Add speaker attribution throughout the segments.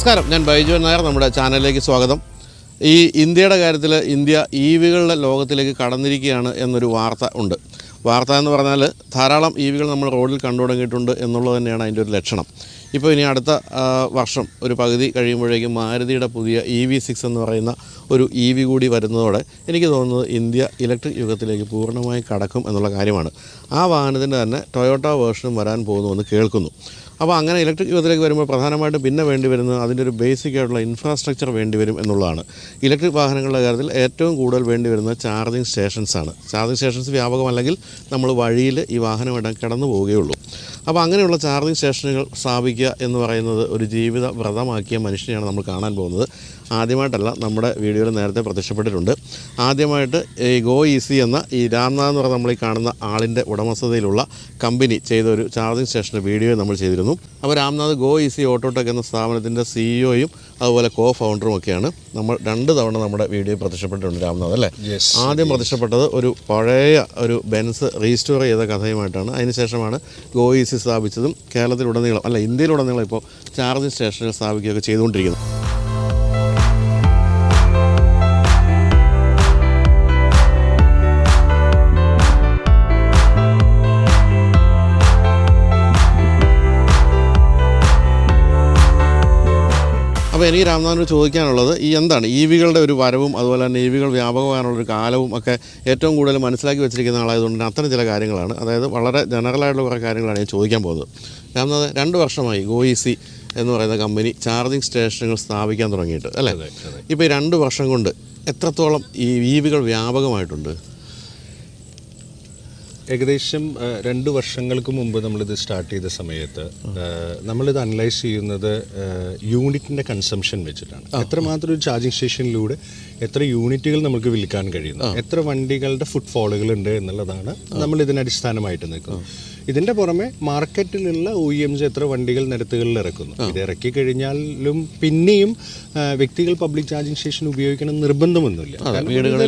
Speaker 1: നമസ്കാരം, ഞാൻ ബൈജു നായർ. നമ്മുടെ ചാനലിലേക്ക് സ്വാഗതം. ഈ ഇന്ത്യയുടെ കാര്യത്തിൽ ഇന്ത്യ EVകളുടെ ലോകത്തിലേക്ക് കടന്നിരിക്കുകയാണ് എന്നൊരു വാർത്ത ഉണ്ട്. വാർത്ത എന്ന് പറഞ്ഞാൽ ധാരാളം EVകൾ നമ്മൾ റോഡിൽ കണ്ടു തുടങ്ങിയിട്ടുണ്ട് എന്നുള്ളത് തന്നെയാണ് അതിൻ്റെ ഒരു ലക്ഷണം. ഇപ്പോൾ ഇനി അടുത്ത വർഷം ഒരു പകുതി കഴിയുമ്പോഴേക്കും മാരുതിയുടെ പുതിയ EV6 എന്ന് പറയുന്ന ഒരു EV കൂടി വരുന്നതോടെ എനിക്ക് തോന്നുന്നത് ഇന്ത്യ ഇലക്ട്രിക് യുഗത്തിലേക്ക് പൂർണ്ണമായി കടക്കും എന്നുള്ള കാര്യമാണ്. ആ വാഹനത്തിൻ്റെ തന്നെ ടൊയോട്ട വേർഷനും വരാൻ പോകുന്നുവെന്ന് കേൾക്കുന്നു. അപ്പോൾ അങ്ങനെ ഇലക്ട്രിക് യുഗത്തിലേക്ക് വരുമ്പോൾ പ്രധാനമായിട്ടും പിന്നെ വേണ്ടി വരുന്നത് അതിൻ്റെ ഒരു ബേസിക് ആയിട്ടുള്ള ഇൻഫ്രാസ്ട്രക്ചർ വേണ്ടി വരും എന്നുള്ളതാണ്. ഇലക്ട്രിക് വാഹനങ്ങളുടെ കാര്യത്തിൽ ഏറ്റവും കൂടുതൽ വേണ്ടി വരുന്നത് ചാർജിങ് സ്റ്റേഷൻസാണ്. ചാർജിങ് സ്റ്റേഷൻസ് വ്യാപകമല്ലെങ്കിൽ നമ്മൾ വഴിയിൽ ഈ വാഹനം കടന്നു പോവുകയുള്ളൂ. അപ്പോൾ അങ്ങനെയുള്ള ചാർജിങ് സ്റ്റേഷനുകൾ സ്ഥാപിക്കുക എന്ന് പറയുന്നത് ഒരു ജീവിത വ്രതമാക്കിയ മനുഷ്യനെയാണ് നമ്മൾ കാണാൻ പോകുന്നത്. ആദ്യമായിട്ടല്ല, നമ്മുടെ വീഡിയോയിൽ നേരത്തെ പ്രത്യക്ഷപ്പെട്ടിട്ടുണ്ട്. ആദ്യമായിട്ട് ഈ ഗോ ഈസി എന്ന ഈ രാംനാഥ് എന്ന് പറഞ്ഞാൽ നമ്മൾ ഈ കാണുന്ന ആളിൻ്റെ ഉടമസ്ഥതയിലുള്ള കമ്പനി ചെയ്ത ഒരു ചാർജിങ് സ്റ്റേഷൻ്റെ വീഡിയോ നമ്മൾ ചെയ്തിരുന്നു. അപ്പോൾ രാംനാഥ് ഗോ ഈസി ഓട്ടോടെക് എന്ന സ്ഥാപനത്തിൻ്റെ CEOയും അതുപോലെ co-ഫൗണ്ടറും ഒക്കെയാണ്. നമ്മൾ 2 തവണ നമ്മുടെ വീഡിയോയിൽ പ്രത്യക്ഷപ്പെട്ടിട്ടുണ്ട് രാംനാഥ്, അല്ലേ? ആദ്യം പ്രത്യക്ഷപ്പെട്ടത് ഒരു പഴയ ഒരു ബെൻസ് റീസ്റ്റോർ ചെയ്ത കഥയുമായിട്ടാണ്. അതിനുശേഷമാണ് ഗോ ഈസി സ്ഥാപിച്ചതും കേരളത്തിലുടനീളം അല്ല ഇന്ത്യയിലുടനീളം ഇപ്പോൾ ചാർജിങ് സ്റ്റേഷനുകൾ സ്ഥാപിക്കുകയൊക്കെ ചെയ്തുകൊണ്ടിരിക്കുന്നത്. അപ്പോൾ എനിക്ക് രാംനാഥിനോട് ചോദിക്കാനുള്ളത് ഈ എന്താണ് EVകളുടെ ഒരു വരവും അതുപോലെ തന്നെ EVകൾ വ്യാപകമാകാനുള്ളൊരു കാലവും ഒക്കെ ഏറ്റവും കൂടുതൽ മനസ്സിലാക്കി വെച്ചിരിക്കുന്ന ആളായതുകൊണ്ട് തന്നെ അത്തരം ചില കാര്യങ്ങളാണ്, അതായത് വളരെ ജനറലായിട്ടുള്ള കുറേ കാര്യങ്ങളാണ് ഞാൻ ചോദിക്കാൻ പോകുന്നത്. രാംനാഥ്, 2 വർഷമായി ഗോ ഈസി എന്ന് പറയുന്ന കമ്പനി ചാർജിങ് സ്റ്റേഷനുകൾ സ്ഥാപിക്കാൻ തുടങ്ങിയിട്ട്, അല്ലേ? ഇപ്പോൾ ഈ 2 വർഷം കൊണ്ട് എത്രത്തോളം ഈ EVകൾ വ്യാപകമായിട്ടുണ്ട്?
Speaker 2: ഏകദേശം 2 വർഷങ്ങൾക്ക് മുമ്പ് നമ്മളിത് സ്റ്റാർട്ട് ചെയ്ത സമയത്ത് നമ്മളിത് അനലൈസ് ചെയ്യുന്നത് യൂണിറ്റിൻ്റെ കൺസംഷൻ വെച്ചിട്ടാണ്. എത്രമാത്രം ഒരു ചാർജിങ് സ്റ്റേഷനിലൂടെ എത്ര യൂണിറ്റുകൾ നമുക്ക് വിൽക്കാൻ കഴിയുന്നു, എത്ര വണ്ടികളുടെ ഫുട് ഫോളുകൾ ഉണ്ട് എന്നുള്ളതാണ് നമ്മൾ ഇതിന് അടിസ്ഥാനമായിട്ട് നിൽക്കുന്നത്. ഇതിൻ്റെ പുറമെ മാർക്കറ്റിലുള്ള OEMs എത്ര വണ്ടികൾ നിരത്തുകളിൽ ഇറക്കുന്നു. ഇത് ഇറക്കി കഴിഞ്ഞാലും പിന്നെയും വ്യക്തികൾ പബ്ലിക് ചാർജിങ് സ്റ്റേഷൻ ഉപയോഗിക്കണം നിർബന്ധമൊന്നുമില്ല.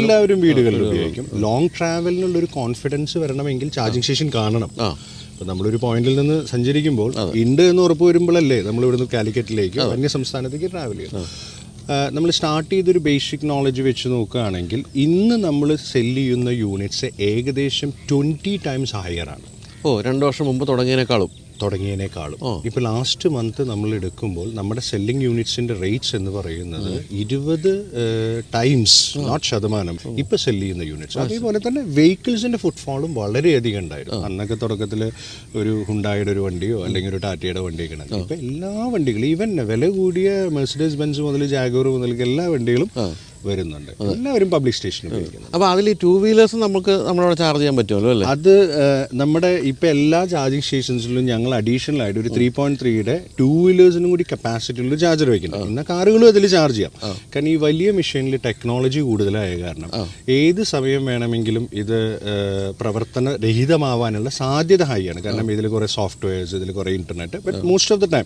Speaker 2: എല്ലാവരും വീടുകളിൽ ഉപയോഗിക്കും. ലോങ് ട്രാവലിനുള്ളൊരു കോൺഫിഡൻസ് വരണമെങ്കിൽ ചാർജിങ് സ്റ്റേഷൻ കാണണം. അപ്പോൾ നമ്മളൊരു പോയിന്റിൽ നിന്ന് സഞ്ചരിക്കുമ്പോൾ ഉണ്ട് എന്ന് ഉറപ്പ് വരുമ്പോഴല്ലേ നമ്മൾ ഇവിടുന്ന് കാലിക്കറ്റിലേക്ക് അന്യ സംസ്ഥാനത്തേക്ക് ട്രാവൽ ചെയ്യണം. നമ്മൾ സ്റ്റാർട്ട് ചെയ്തൊരു ബേസിക് നോളജ് വെച്ച് നോക്കുകയാണെങ്കിൽ ഇന്ന് നമ്മൾ സെല് ചെയ്യുന്ന യൂണിറ്റ്സ് ഏകദേശം 20 times ഹയറാണ്.
Speaker 1: 2 വർഷം മുമ്പ് തുടങ്ങിയതിനേക്കാളും
Speaker 2: ഇപ്പോൾ ലാസ്റ്റ് മന്ത് നമ്മൾ എടുക്കുമ്പോൾ നമ്മുടെ സെല്ലിംഗ് യൂണിറ്റ്സിന്റെ റേറ്റ്സ് എന്ന് പറയുന്നത് 20 times, നോട്ട് ശതമാനം, ഇപ്പൊ സെല് ചെയ്യുന്ന യൂണിറ്റ്സ്. അതേപോലെ തന്നെ വെഹിക്കിൾസിന്റെ ഫുട്ഫോളും വളരെയധികം ഉണ്ടായിരുന്നു. അന്നൊക്കെ തുടക്കത്തിൽ ഒരു ഹുണ്ടായുടെ ഒരു വണ്ടിയോ അല്ലെങ്കിൽ ഒരു ടാറ്റയുടെ വണ്ടിയൊക്കെ ഉണ്ട്. ഇപ്പൊ എല്ലാ വണ്ടികളും, ഈവൻ വില കൂടിയ മെഴ്സിഡീസ് ബെൻസ് മുതൽ ജാഗോർ മുതൽ എല്ലാ വണ്ടികളും വരുന്നുണ്ട്. എല്ലാവരും പബ്ലിക് സ്റ്റേഷൻ ഉപയോഗിക്കുന്നത്.
Speaker 1: അപ്പോൾ അതിൽ 2 വീലേഴ്സ് നമുക്ക് നമ്മളവിടെ ചാർജ് ചെയ്യാൻ പറ്റുമല്ലോ, അല്ലേ?
Speaker 2: അത് നമ്മുടെ ഇപ്പം എല്ലാ ചാർജിങ് സ്റ്റേഷൻസിലും ഞങ്ങൾ അഡീഷണൽ ആയിട്ട് ഒരു 3.3യുടെ 2 വീലേഴ്സിനും കൂടി കപ്പാസിറ്റിയുള്ള ചാർജർ വയ്ക്കുന്നത്. എന്നാൽ കാറുകളും അതിൽ ചാർജ് ചെയ്യാം. കാരണം ഈ വലിയ മെഷീനിൽ ടെക്നോളജി കൂടുതലായ കാരണം ഏത് സമയം വേണമെങ്കിലും ഇത് പ്രവർത്തനരഹിതമാവാനുള്ള സാധ്യത ഹൈ ആണ്. കാരണം ഇതിൽ കുറേ സോഫ്റ്റ്വെയർസ്, ഇതിൽ കുറേ internet. But most of the time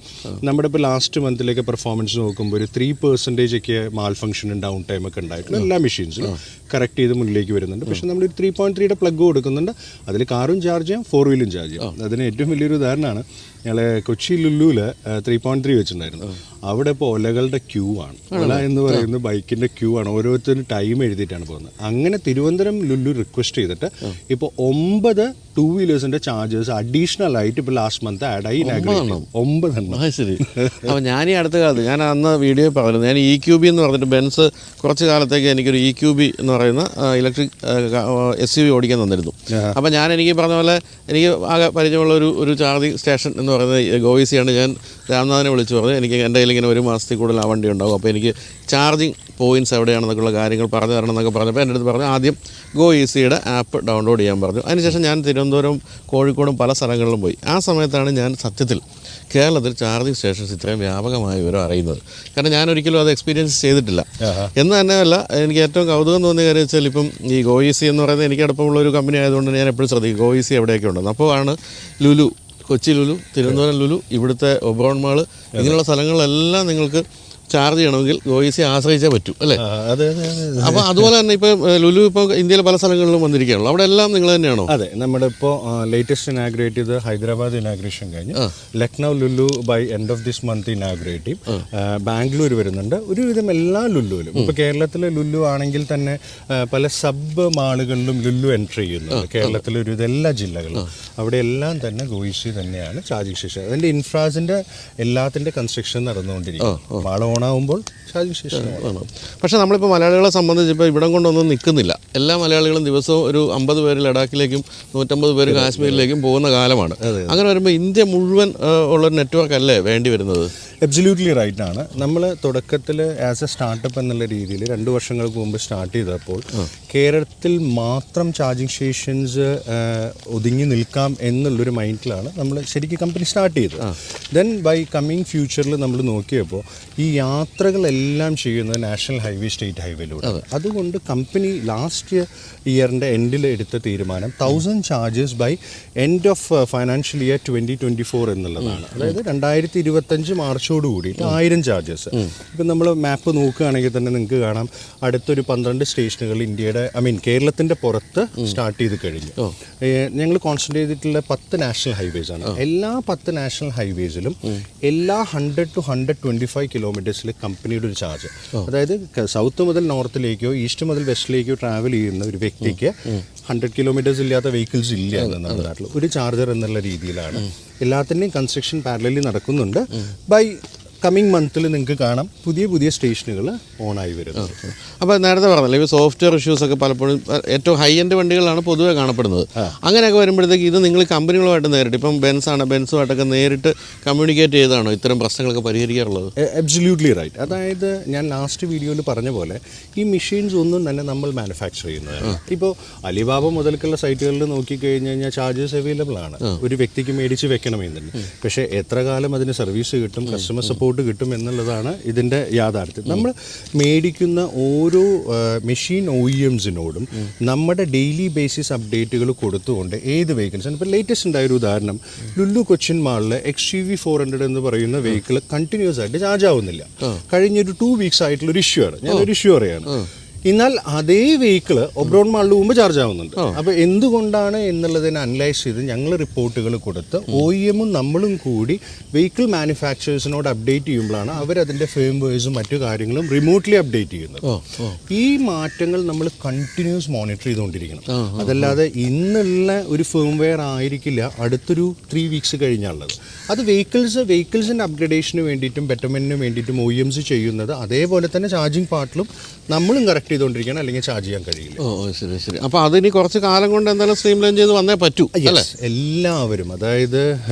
Speaker 2: നമ്മുടെ ഇപ്പോൾ ലാസ്റ്റ് മന്തിലേക്ക് പെർഫോമൻസ് നോക്കുമ്പോൾ ഒരു 3% ഒക്കെ മാൽ ഫംഗ്ഷനും ഡൗൺ ടൈം ഒക്കെ ഉണ്ടായിട്ടുള്ള എല്ലാ മെഷീൻസിലും കറക്റ്റ് ചെയ്ത് മുന്നിലേക്ക് വരുന്നുണ്ട്. പക്ഷെ നമ്മൾ 3.3യുടെ പ്ലഗ് കൊടുക്കുന്നുണ്ട്. അതിൽ കാറും ചാർജ് ചെയ്യാം, 4 വീലും ചാർജ് ചെയ്യാം. അതിന് ഏറ്റവും വലിയൊരു ഉദാഹരണമാണ് ഞങ്ങൾ കൊച്ചി ലുലുവിൽ 3.3 വെച്ചിട്ടുണ്ടായിരുന്നു. അവിടെ ഇപ്പോൾ ഒലകളുടെ ക്യൂ ആണ്. ഒല എന്ന് പറയുന്നത് ബൈക്കിന്റെ ക്യൂ ആണ്. ഓരോരുത്തരും ടൈം എഴുതിയിട്ടാണ് പോകുന്നത്. അങ്ങനെ തിരുവനന്തപുരം ലുലു റിക്വസ്റ്റ് ചെയ്തിട്ട് ഇപ്പോൾ 9 2 വീലേഴ്സിന്റെ ചാർജേഴ്സ് അഡീഷണൽ ആയിട്ട് ഇപ്പോൾ ലാസ്റ്റ് മന്ത് ആഡ് ആയി. 9 എണ്ണം.
Speaker 1: ശരി. അപ്പോൾ ഞാൻ ഈ അടുത്ത കാലത്ത് ഞാൻ അന്ന് വീഡിയോ പറഞ്ഞു, ഞാൻ EQB എന്ന് പറഞ്ഞിട്ട് ബെൻസ് കുറച്ച് കാലത്തേക്ക് എനിക്കൊരു EQB എന്ന് പറയുന്ന ഇലക്ട്രിക് SUV ഓടിക്കാൻ തന്നിരുന്നു. അപ്പോൾ എനിക്ക് പറഞ്ഞ പോലെ എനിക്ക് ആകെ പരിചയമുള്ള ഒരു ചാർജിങ് സ്റ്റേഷൻ എന്ന് പറയുന്നത് ഗോ ഈസിയാണ്. ഞാൻ രാംനാഥിനെ വിളിച്ചു പറഞ്ഞു, എനിക്ക് എൻ്റെ കയ്യിൽ ഇങ്ങനെ 1 മാസത്തിൽ കൂടുതൽ ആ വണ്ടി ഉണ്ടാകും, അപ്പോൾ എനിക്ക് ചാർജിങ് പോയിൻറ്റ്സ് എവിടെയാണെന്നൊക്കെയുള്ള കാര്യങ്ങൾ പറഞ്ഞു തരണം എന്നൊക്കെ പറഞ്ഞപ്പോൾ എൻ്റെ അടുത്ത് പറഞ്ഞു ആദ്യം ഗോ ഈസിയുടെ ആപ്പ് ഡൗൺലോഡ് ചെയ്യാൻ പറഞ്ഞു. അതിനുശേഷം ഞാൻ തിരുവനന്തപുരം, കോഴിക്കോടും പല സ്ഥലങ്ങളിലും പോയി. ആ സമയത്താണ് ഞാൻ സത്യത്തിൽ കേരളത്തിൽ ചാർജിങ് സ്റ്റേഷൻസ് ഇത്രയും വ്യാപകമായ വിവരം അറിയുന്നത്. കാരണം ഞാൻ ഒരിക്കലും അത് എക്സ്പീരിയൻസ് ചെയ്തിട്ടില്ല. എന്ന് തന്നെയല്ല, എനിക്ക് ഏറ്റവും കൗതുകം തോന്നിയ കാര്യം വെച്ചാൽ ഇപ്പം ഈ ഗോ ഈസി എന്ന് പറയുന്നത് എനിക്ക് അടുപ്പമുള്ള ഒരു കമ്പനി ആയതുകൊണ്ട് ഞാൻ എപ്പോഴും ശ്രദ്ധിക്കും ഗോ ഈസി എവിടെയൊക്കെ ഉണ്ടെന്ന്. അപ്പോൾ ആണ് ലുലു, കൊച്ചി ലുലു, തിരുവനന്തപുരം ലുലു, ഇവിടുത്തെ ഒബ്രോൺ മാള്, ഇങ്ങനെയുള്ള സ്ഥലങ്ങളിലെല്ലാം നിങ്ങൾക്ക് ചാർജ് ചെയ്യണമെങ്കിൽ ഗോയിസി ആശ്രയിച്ചേ പറ്റൂ അല്ലേ?
Speaker 2: അതെ.
Speaker 1: അപ്പോൾ അതുപോലെ തന്നെ ഇപ്പോൾ ലുലു ഇപ്പോൾ ഇന്ത്യയിലെ പല സ്ഥലങ്ങളിലും വന്നിരിക്കുകയാണല്ലോ, അവിടെ എല്ലാം നിങ്ങൾ തന്നെയാണോ?
Speaker 2: അതെ, നമ്മുടെ ഇപ്പോൾ ലേറ്റസ്റ്റ് ഇനാഗ്രേറ്റ് ചെയ്ത് ഹൈദരാബാദ് ഇനാഗ്രേഷൻ കഴിഞ്ഞ് Lucknow Lulu by end of this month inaugurate ചെയ്യും. ബാംഗ്ലൂർ വരുന്നുണ്ട്. ഒരുവിധം എല്ലാ ലുലുവിലും ഇപ്പോൾ കേരളത്തിലെ ലുലു ആണെങ്കിൽ തന്നെ പല സബ് മാളുകളിലും ലുലു എൻട്രി ചെയ്യുന്നുണ്ട്. കേരളത്തിലെ ഒരുവിധം എല്ലാ ജില്ലകളിലും അവിടെ എല്ലാം തന്നെ ഗോയിസി തന്നെയാണ് ചാർജിങ് സ്റ്റേഷൻ. അതിൻ്റെ ഇൻഫ്രാസിൻ്റെ എല്ലാത്തിൻ്റെ കൺസ്ട്രക്ഷൻ നടന്നുകൊണ്ടിരിക്കും. മാൾ ഓണാകുമ്പോൾ ചാർജിങ് സ്റ്റേഷൻ
Speaker 1: ആണ്. പക്ഷേ നമ്മളിപ്പോൾ മലയാളികളെ സംബന്ധിച്ച് ഇപ്പോൾ ഇവിടം കൊണ്ടൊന്നും നിൽക്കുന്നില്ല. എല്ലാ മലയാളികളും ദിവസവും ഒരു 50 പേര് ലഡാക്കിലേക്കും 150 പേര് കാശ്മീരിലേക്കും പോകുന്ന കാലമാണ്. അങ്ങനെ വരുമ്പോൾ ഇന്ത്യ മുഴുവൻ ഉള്ളൊരു നെറ്റ്വർക്ക് അല്ലേ വേണ്ടി വരുന്നത്?
Speaker 2: എബ്സല്യൂട്ട്ലി റൈറ്റ് ആണ്. നമ്മൾ തുടക്കത്തിൽ ആസ് എ സ്റ്റാർട്ടപ്പ് എന്നുള്ള രീതിയിൽ 2 വർഷങ്ങൾക്ക് മുമ്പ് സ്റ്റാർട്ട് ചെയ്തപ്പോൾ കേരളത്തിൽ മാത്രം ചാർജിങ് സ്റ്റേഷൻസ് ഒതുങ്ങി നിൽക്കാം എന്നുള്ളൊരു മൈൻഡിലാണ് നമ്മൾ ശരിക്കും കമ്പനി സ്റ്റാർട്ട് ചെയ്തത്. ദെൻ ബൈ കമ്മിങ് ഫ്യൂച്ചറിൽ നമ്മൾ നോക്കിയപ്പോൾ ഈ യാത്രകളെല്ലാം ചെയ്യുന്നത് നാഷണൽ ഹൈവേ, സ്റ്റേറ്റ് ഹൈവേയിലൂടെ. അതുകൊണ്ട് കമ്പനി ലാസ്റ്റ് ഇയറിൻ്റെ എൻഡിൽ എടുത്ത തീരുമാനം 1000 charges by end of financial year 2024 എന്നുള്ളതാണ്. അതായത് 2025 മാർച്ചോട് കൂടിയിട്ട് 1000 ചാർജസ്. ഇപ്പം നമ്മൾ മാപ്പ് നോക്കുകയാണെങ്കിൽ തന്നെ നിങ്ങൾക്ക് കാണാം അടുത്തൊരു 12 സ്റ്റേഷനുകൾ ഇന്ത്യയുടെ കേരളത്തിൻ്റെ പുറത്ത് സ്റ്റാർട്ട് ചെയ്ത് കഴിഞ്ഞു. ഞങ്ങൾ കോൺസെൻട്രേറ്റ് ചെയ്തിട്ടുള്ള 10 നാഷണൽ ഹൈവേസ് ആണ്. എല്ലാ 10 നാഷണൽ ഹൈവേസിലും എല്ലാ 100 to 125 കിലോമീറ്റേഴ്സിൽ കമ്പനിയുടെ ഒരു ചാർജ്. അതായത് സൗത്ത് മുതൽ നോർത്തിലേക്കോ ഈസ്റ്റ് മുതൽ വെസ്റ്റിലേക്കോ ട്രാവൽ ചെയ്യുന്ന ഒരു വ്യക്തിക്ക് 100 കിലോമീറ്റേഴ്സ് ഇല്ലാത്ത വെഹിക്കിൾസ് ഇല്ല നമ്മുടെ നാട്ടിൽ. ഒരു ചാർജർ എന്നുള്ള രീതിയിലാണ് എല്ലാത്തിൻ്റെയും കൺസ്ട്രക്ഷൻ പാരലലി നടക്കുന്നുണ്ട്. ബൈ കമ്മിങ് മന്തിൽ നിങ്ങൾക്ക് കാണാം പുതിയ സ്റ്റേഷനുകൾ ഓണായി വരുന്നത്.
Speaker 1: അപ്പോൾ നേരത്തെ പറഞ്ഞല്ലോ ഈ സോഫ്റ്റ്വെയർ ഇഷ്യൂസൊക്കെ പലപ്പോഴും ഏറ്റവും ഹൈ എൻഡ് വണ്ടികളാണ് പൊതുവെ കാണപ്പെടുന്നത്. അങ്ങനെയൊക്കെ വരുമ്പോഴത്തേക്ക് ഇത് നിങ്ങൾ കമ്പനികളുമായിട്ട് നേരിട്ട് ഇപ്പം ബെൻസുമായിട്ടൊക്കെ നേരിട്ട് കമ്മ്യൂണിക്കേറ്റ് ചെയ്താണോ ഇത്തരം പ്രശ്നങ്ങളൊക്കെ പരിഹരിക്കാറുള്ളത്?
Speaker 2: Absolutely right. അതായത് ഞാൻ ലാസ്റ്റ് വീഡിയോയിൽ പറഞ്ഞ പോലെ ഈ മെഷീൻസ് ഒന്നും തന്നെ നമ്മൾ മാനുഫാക്ചർ ചെയ്യുന്നതാണ്. ഇപ്പോൾ അലിബാബ മുതൽക്കുള്ള സൈറ്റുകളിൽ നോക്കിക്കഴിഞ്ഞ് കഴിഞ്ഞാൽ ചാർജസ് അവൈലബിൾ ആണ് ഒരു വ്യക്തിക്ക് മേടിച്ച് വെക്കണമെന്നുണ്ട്. പക്ഷേ എത്ര കാലം അതിന് സർവീസ് കിട്ടും, കസ്റ്റമർ സപ്പോർട്ട് കിട്ടും എന്നുള്ളതാണ് ഇതിൻ്റെ യാഥാർത്ഥ്യം. നമ്മൾ മേടിക്കുന്ന ഓരോ മെഷീൻ OEMസിനോടും നമ്മുടെ ഡെയിലി ബേസിസ് അപ്ഡേറ്റുകൾ കൊടുത്തുകൊണ്ട് ഏത് വെഹിക്കിൾസ് ഇപ്പോൾ ലേറ്റസ്റ്റ് ഉണ്ടായൊരു ഉദാഹരണം ലുലു കൊച്ചിൻ മാളിൽ XUV 400 എന്ന് പറയുന്ന വെഹിക്കിൾ കണ്ടിന്യൂസ് ആയിട്ട് ചാർജ് ആവുന്നില്ല. കഴിഞ്ഞൊരു 2 വീക്സ് ആയിട്ടുള്ളൊരു ഇഷ്യൂ ആണ്. ഞാനൊരു ഇഷ്യൂ അറിയാണ്. എന്നാൽ അതേ വെഹിക്കിൾ ഒബ്രോൺ മാളിൽ മുമ്പ് ചാർജ് ആവുന്നുണ്ട്. അപ്പോൾ എന്തുകൊണ്ടാണ് എന്നുള്ളതിനെ അനലൈസ് ചെയ്ത് ഞങ്ങൾ റിപ്പോർട്ടുകൾ കൊടുത്ത് OEMും നമ്മളും കൂടി വെഹിക്കിൾ മാനുഫാക്ചറേഴ്സിനോട് അപ്ഡേറ്റ് ചെയ്യുമ്പോഴാണ് അവരതിൻ്റെ ഫേംവേഴ്സും മറ്റു കാര്യങ്ങളും റിമോട്ട്ലി അപ്ഡേറ്റ് ചെയ്യുന്നത്. ഈ മാറ്റങ്ങൾ നമ്മൾ കണ്ടിന്യൂസ് മോണിറ്റർ ചെയ്തുകൊണ്ടിരിക്കണം. അതല്ലാതെ ഇന്നുള്ള ഒരു ഫേംവെയർ ആയിരിക്കില്ല അടുത്തൊരു 3 വീക്സ് കഴിഞ്ഞുള്ളത്. അത് വെഹിക്കിൾസിൻ്റെ അപ്ഗ്രഡേഷന് വേണ്ടിയിട്ടും ബെറ്റർമെൻറ്റിന് വേണ്ടിയിട്ടും OEMs ചെയ്യുന്നത്. അതേപോലെ തന്നെ ചാർജിങ് പാർട്ടിലും നമ്മളും കറക്റ്റ് ചെയ്തുകൊണ്ടിരിക്കണം, അല്ലെങ്കിൽ ചാർജ് ചെയ്യാൻ കഴിയില്ല.
Speaker 1: ശരി. അപ്പോൾ അതിനി കുറച്ച് കാലം കൊണ്ട് എന്തായാലും സ്ട്രീം ലൈൻ ചെയ്ത് വന്നേ പറ്റൂ അല്ലേ?
Speaker 2: എല്ലാവരും, അതായത്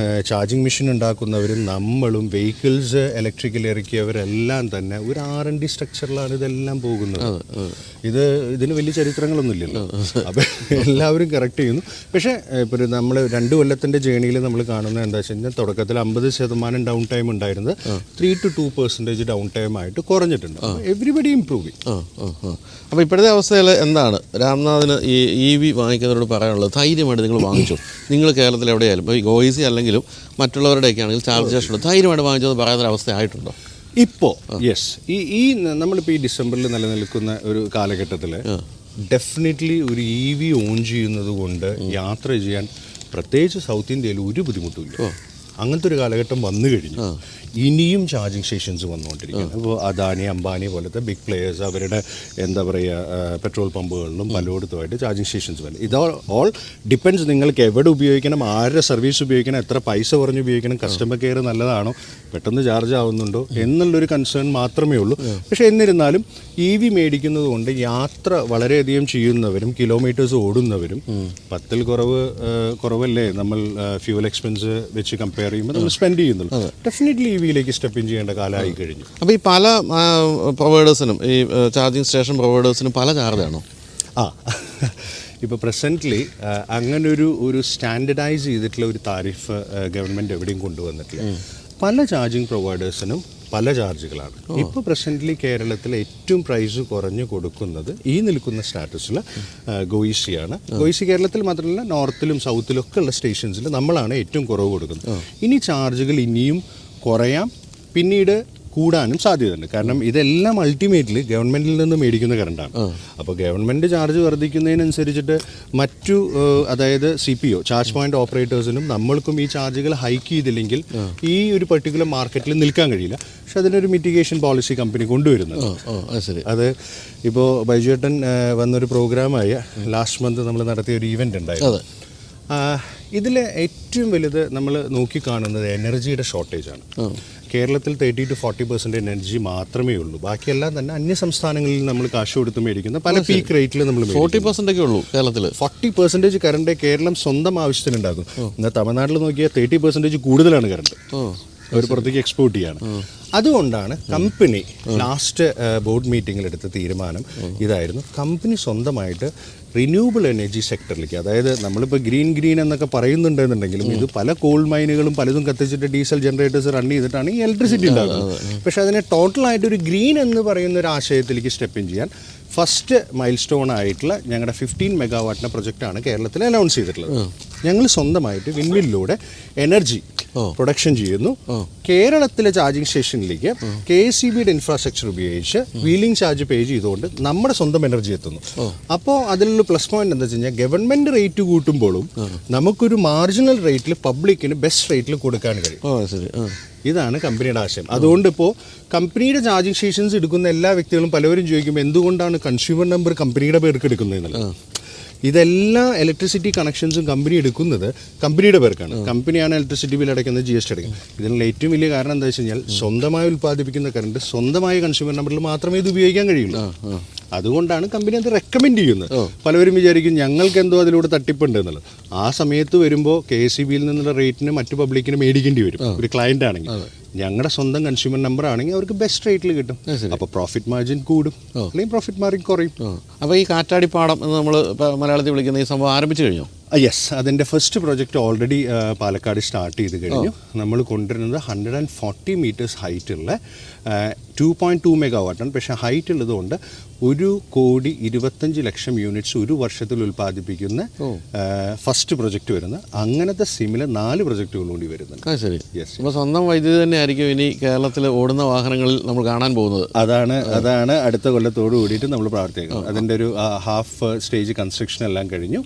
Speaker 2: ചാർജിങ് മെഷീൻ ഉണ്ടാക്കുന്നവരും നമ്മളും വെഹിക്കിൾസ് ഇലക്ട്രിക്കൽ ഇറക്കിയവരെല്ലാം തന്നെ ഒരു R&D സ്ട്രക്ചറിലാണ് ഇതെല്ലാം പോകുന്നത്. ഇതിന് വലിയ ചരിത്രങ്ങളൊന്നും ഇല്ലല്ലോ. അപ്പോൾ എല്ലാവരും കറക്റ്റ് ചെയ്യുന്നു. പക്ഷേ ഇപ്പോൾ നമ്മൾ 2 കൊല്ലത്തിൻ്റെ ജേണിയിൽ നമ്മൾ കാണുന്നത് എന്താ വെച്ച് കഴിഞ്ഞാൽ തുടക്കത്തിൽ 50% ഡൗൺ ടൈം ഉണ്ടായിരുന്നത് 3 to 2% ഡൗൺ ടൈം ആയിട്ട് കുറഞ്ഞിട്ടുണ്ട്. എവരിബഡി ഇംപ്രൂവ് ചെയ്യും.
Speaker 1: അപ്പോൾ ഇപ്പോഴത്തെ അവസ്ഥയിൽ എന്താണ് രാംനാഥിന് ഈ EV വാങ്ങിക്കുന്നവരോട് പറയാനുള്ളത്? ധൈര്യമായിട്ട് നിങ്ങൾ വാങ്ങിച്ചു. നിങ്ങൾ കേരളത്തിൽ എവിടെയായാലും ഇപ്പോൾ ഈ ഗോയിസി അല്ലെങ്കിലും മറ്റുള്ളവരുടെയൊക്കെ ആണെങ്കിൽ ചാർജ് സ്റ്റേഷൻ ധൈര്യമായിട്ട് വാങ്ങിച്ചത് പറയാനൊരവസ്ഥ ആയിട്ടുണ്ടോ
Speaker 2: ഇപ്പോൾ? യെസ്. ഈ നമ്മളിപ്പോൾ ഈ ഡിസംബറിൽ നിലനിൽക്കുന്ന ഒരു കാലഘട്ടത്തിൽ ഡെഫിനറ്റ്ലി ഒരു EV ഓൺ ചെയ്യുന്നത് കൊണ്ട് യാത്ര ചെയ്യാൻ പ്രത്യേകിച്ച് സൗത്ത് ഇന്ത്യയിൽ ഒരു ബുദ്ധിമുട്ടുമില്ല. അങ്ങനത്തെ ഒരു കാലഘട്ടം വന്നു കഴിഞ്ഞു. ഇനിയും ചാർജിങ് സ്റ്റേഷൻസ് വന്നുകൊണ്ടിരിക്കുകയാണ്. അപ്പോൾ അദാനി, അംബാനി പോലത്തെ ബിഗ് പ്ലെയേഴ്സ് അവരുടെ എന്താ പറയുക പെട്രോൾ പമ്പുകളിലും പലയിടത്തുമായിട്ട് ചാർജിങ് സ്റ്റേഷൻസ് വരും. ഇത് ഓൾ ഡിപ്പെൻഡ്സ് നിങ്ങൾക്ക് എവിടെ ഉപയോഗിക്കണം, ആരുടെ സർവീസ് ഉപയോഗിക്കണം, എത്ര പൈസ കുറഞ്ഞ് ഉപയോഗിക്കണം, കസ്റ്റമർ കെയർ നല്ലതാണോ, പെട്ടെന്ന് ചാർജ് ആവുന്നുണ്ടോ എന്നുള്ളൊരു കൺസേൺ മാത്രമേ ഉള്ളൂ. പക്ഷേ എന്നിരുന്നാലും EV മേടിക്കുന്നത് കൊണ്ട് യാത്ര വളരെയധികം ചെയ്യുന്നവരും കിലോമീറ്റേഴ്സ് ഓടുന്നവരും 10ൽ കുറവല്ലേ നമ്മൾ ഫ്യൂവൽ എക്സ്പെൻസ് വെച്ച് കമ്പയർ ചെയ്യുമ്പോൾ നമ്മൾ സ്പെൻഡ് ചെയ്യുന്നുള്ളൂ. ഡെഫിനറ്റ്ലി EVയിലേക്ക് സ്റ്റെപ്പ് ഇൻ ചെയ്യേണ്ട കാലമായി കഴിഞ്ഞു.
Speaker 1: അപ്പോൾ ഈ പല പ്രൊവൈഡേഴ്സിനും ഈ ചാർജിങ് സ്റ്റേഷൻ പ്രൊവൈഡേഴ്സിനും പല ചാർജാണോ?
Speaker 2: ഇപ്പോൾ പ്രസൻ്റ്ലി അങ്ങനൊരു സ്റ്റാൻഡർഡൈസ് ചെയ്തിട്ടുള്ള ഒരു താരിഫ് ഗവൺമെൻറ് എവിടെയും കൊണ്ടുവന്നിട്ടില്ല. പല ചാർജിങ് പ്രൊവൈഡേഴ്സിനും പല ചാർജുകളാണ്. ഇപ്പോൾ പ്രസൻ്റ്ലി കേരളത്തിൽ ഏറ്റവും പ്രൈസ് കുറഞ്ഞു കൊടുക്കുന്നത് ഈ നിൽക്കുന്ന സ്റ്റാറ്റസിൽ ഗോയിസിയാണ്. ഗോയിസി കേരളത്തിൽ മാത്രമല്ല നോർത്തിലും സൗത്തിലും ഒക്കെ ഉള്ള സ്റ്റേഷൻസിൽ നമ്മളാണ് ഏറ്റവും കുറവ് കൊടുക്കുന്നത്. ഇനി ചാർജുകൾ ഇനിയും കുറയാം, പിന്നീട് കൂടാനും സാധ്യതയുണ്ട്. കാരണം ഇതെല്ലാം അൾട്ടിമേറ്റ്ലി ഗവൺമെൻറ്റിൽ നിന്ന് മേടിക്കുന്ന കറണ്ടാണ്. അപ്പോൾ ഗവൺമെൻറ് ചാർജ് വർദ്ധിക്കുന്നതിനനുസരിച്ചിട്ട് മറ്റു അതായത് CPO ചാർജ് പോയിന്റ് ഓപ്പറേറ്റേഴ്സിനും നമ്മൾക്കും ഈ ചാർജുകൾ ഹൈക്ക് ചെയ്തില്ലെങ്കിൽ ഈ ഒരു പെർട്ടിക്കുലർ മാർക്കറ്റിൽ നിൽക്കാൻ കഴിയില്ല. പക്ഷെ അതിനൊരു മിറ്റിഗേഷൻ പോളിസി കമ്പനി കൊണ്ടുവരുന്നുണ്ട്. അത് ഇപ്പോൾ ബൈജുവേട്ടൻ വന്നൊരു പ്രോഗ്രാമായ ലാസ്റ്റ് മന്ത് നമ്മൾ നടത്തിയ ഒരു ഈവൻ്റ് ഉണ്ടായിരുന്നു. ഇതിൽ ഏറ്റവും വലുത് നമ്മൾ നോക്കിക്കാണുന്നത് എനർജിയുടെ ഷോർട്ടേജാണ്. കേരളത്തിൽ 30 to 40% എനർജി മാത്രമേ ഉള്ളൂ. ബാക്കിയെല്ലാം തന്നെ അന്യ സംസ്ഥാനങ്ങളിൽ നമ്മൾ കാശ് കൊടുത്ത് മേടിക്കുന്ന പല പീക്ക് റേറ്റിൽ നമ്മൾ
Speaker 1: 40% ഒക്കെ ഉള്ളൂ കേരളത്തിൽ.
Speaker 2: 40% കറണ്ട് കേരളം സ്വന്തം ആവശ്യത്തിനുണ്ടാകും. എന്നാൽ തമിഴ്നാട്ടിൽ നോക്കിയാൽ 30% കൂടുതലാണ് കറണ്ട്. അവർ പുറത്തേക്ക് എക്സ്പോർട്ട് ചെയ്യാണ്. അതുകൊണ്ടാണ് കമ്പനി ലാസ്റ്റ് ബോർഡ് മീറ്റിങ്ങിൽ എടുത്ത തീരുമാനം ഇതായിരുന്നു. കമ്പനി സ്വന്തമായിട്ട് റിന്യൂവബിൾ എനർജി സെക്ടറിലേക്ക്, അതായത് നമ്മളിപ്പോൾ ഗ്രീൻ എന്നൊക്കെ പറയുന്നുണ്ടെന്നുണ്ടെങ്കിലും ഇത് പല കോൾ മൈനുകളും പലതും കത്തിച്ചിട്ട് ഡീസൽ ജനറേറ്റേഴ്സ് റൺ ചെയ്തിട്ടാണ് ഈ ഇലക്ട്രിസിറ്റി ഉണ്ടാകുന്നത്. പക്ഷേ അതിനെ ടോട്ടലായിട്ട് ഒരു ഗ്രീൻ എന്ന് പറയുന്ന ഒരു ആശയത്തിലേക്ക് സ്റ്റെപ്പ് ഇൻ ചെയ്യാൻ ഫസ്റ്റ് മൈൽ സ്റ്റോൺ ആയിട്ടുള്ള ഞങ്ങളുടെ 15 മെഗാവാട്ടിൻ്റെ പ്രൊജക്റ്റാണ് കേരളത്തിൽ അനൗൺസ് ചെയ്തിട്ടുള്ളത്. ഞങ്ങൾ സ്വന്തമായിട്ട് വിൻമില്ലിലൂടെ എനർജി പ്രൊഡക്ഷൻ ചെയ്യുന്നു. കേരളത്തിലെ ചാർജിങ് സ്റ്റേഷനിലേക്ക് KSEBയുടെ ഇൻഫ്രാസ്ട്രക്ചർ ഉപയോഗിച്ച് വീലിംഗ് ചാർജ് പേ ചെയ്തുകൊണ്ട് നമ്മുടെ സ്വന്തം എനർജി എത്തുന്നു. അപ്പോൾ അതിലുള്ള പ്ലസ് പോയിന്റ് എന്താ വെച്ച് കഴിഞ്ഞാൽ ഗവൺമെൻറ് റേറ്റ് കൂട്ടുമ്പോഴും നമുക്കൊരു മാർജിനൽ റേറ്റിൽ പബ്ലിക്കിന് ബെസ്റ്റ് റേറ്റിൽ കൊടുക്കാൻ കഴിയും. ഇതാണ് കമ്പനിയുടെ ആശയം. അതുകൊണ്ട് ഇപ്പോൾ കമ്പനിയുടെ ചാർജിങ് സ്റ്റേഷൻസ് എടുക്കുന്ന എല്ലാ വ്യക്തികളും പലവരും ചോദിക്കും എന്തുകൊണ്ടാണ് കൺസ്യൂമർ നമ്പർ കമ്പനിയുടെ പേർക്ക് എടുക്കുന്നതെന്നുള്ളത്. ഇതെല്ലാ ഇലക്ട്രിസിറ്റി കണക്ഷൻസും കമ്പനി എടുക്കുന്നത് കമ്പനിയുടെ പേർക്കാണ്. കമ്പനിയാണ് ഇലക്ട്രിസിറ്റി ബിൽ അടയ്ക്കുന്നത്, GST അടയ്ക്കുന്നത്. ഇതിനുള്ള ഏറ്റവും വലിയ കാരണം എന്താ വെച്ച് കഴിഞ്ഞാൽ സ്വന്തമായി ഉൽപ്പാദിപ്പിക്കുന്ന കറണ്ട് സ്വന്തമായ കൺസ്യൂമർ നമ്പറിൽ മാത്രമേ ഇത് ഉപയോഗിക്കാൻ കഴിയുള്ളൂ. അതുകൊണ്ടാണ് കമ്പനി അത് റെക്കമെൻഡ് ചെയ്യുന്നത്. പലവരും വിചാരിക്കും ഞങ്ങൾക്ക് എന്തോ അതിലൂടെ തട്ടിപ്പുണ്ട് എന്നുള്ളത്. ആ സമയത്ത് വരുമ്പോൾ KSEBയിൽ നിന്നുള്ള റേറ്റിന് മറ്റു പബ്ലിക്കിന് മേടിക്കേണ്ടി വരും. ഒരു ക്ലയൻ്റ് ആണെങ്കിൽ ഞങ്ങളുടെ സ്വന്തം കൺസ്യൂമർ നമ്പർ ആണെങ്കിൽ അവർക്ക് ബെസ്റ്റ് റേറ്റിൽ കിട്ടും. അപ്പോൾ പ്രോഫിറ്റ് മാർജിൻ കൂടും, അല്ലെങ്കിൽ പ്രോഫിറ്റ് മാർജിൻ കുറയും.
Speaker 1: അപ്പോൾ ഈ കാറ്റാടിപ്പാടം എന്ന് നമ്മൾ മലയാളത്തിൽ വിളിക്കുന്ന ഈ സംഭവം ആരംഭിച്ചു കഴിഞ്ഞു?
Speaker 2: യെസ്, അതിൻ്റെ first project already Palakkad start ചെയ്ത് കഴിഞ്ഞു. നമ്മൾ കൊണ്ടുവരുന്നത് 140 മീറ്റേഴ്സ് ഹൈറ്റുള്ള 2.2 മെഗാവാട്ടാണ്. പക്ഷേ ഹൈറ്റ് ഉള്ളതുകൊണ്ട് 1,25,00,000 യൂണിറ്റ്സ് ഒരു വർഷത്തിൽ ഉൽപ്പാദിപ്പിക്കുന്ന ഫസ്റ്റ് പ്രൊജക്റ്റ് വരുന്നത്. അങ്ങനത്തെ സിമിലർ 4 പ്രൊജക്റ്റുകൾ കൂടി വരുന്നുണ്ട്.
Speaker 1: ശരി. അപ്പോൾ സ്വന്തം വൈദ്യുതി തന്നെ ആയിരിക്കും ഇനി കേരളത്തിൽ ഓടുന്ന വാഹനങ്ങളിൽ നമ്മൾ കാണാൻ പോകുന്നത്.
Speaker 2: അതാണ് അടുത്ത കൊല്ലത്തോട് കൂടിയിട്ട് നമ്മൾ പ്രവർത്തിക്കുന്നത്. അതിൻ്റെ ഒരു ഹാഫ് സ്റ്റേജ് കൺസ്ട്രക്ഷൻ എല്ലാം കഴിഞ്ഞു.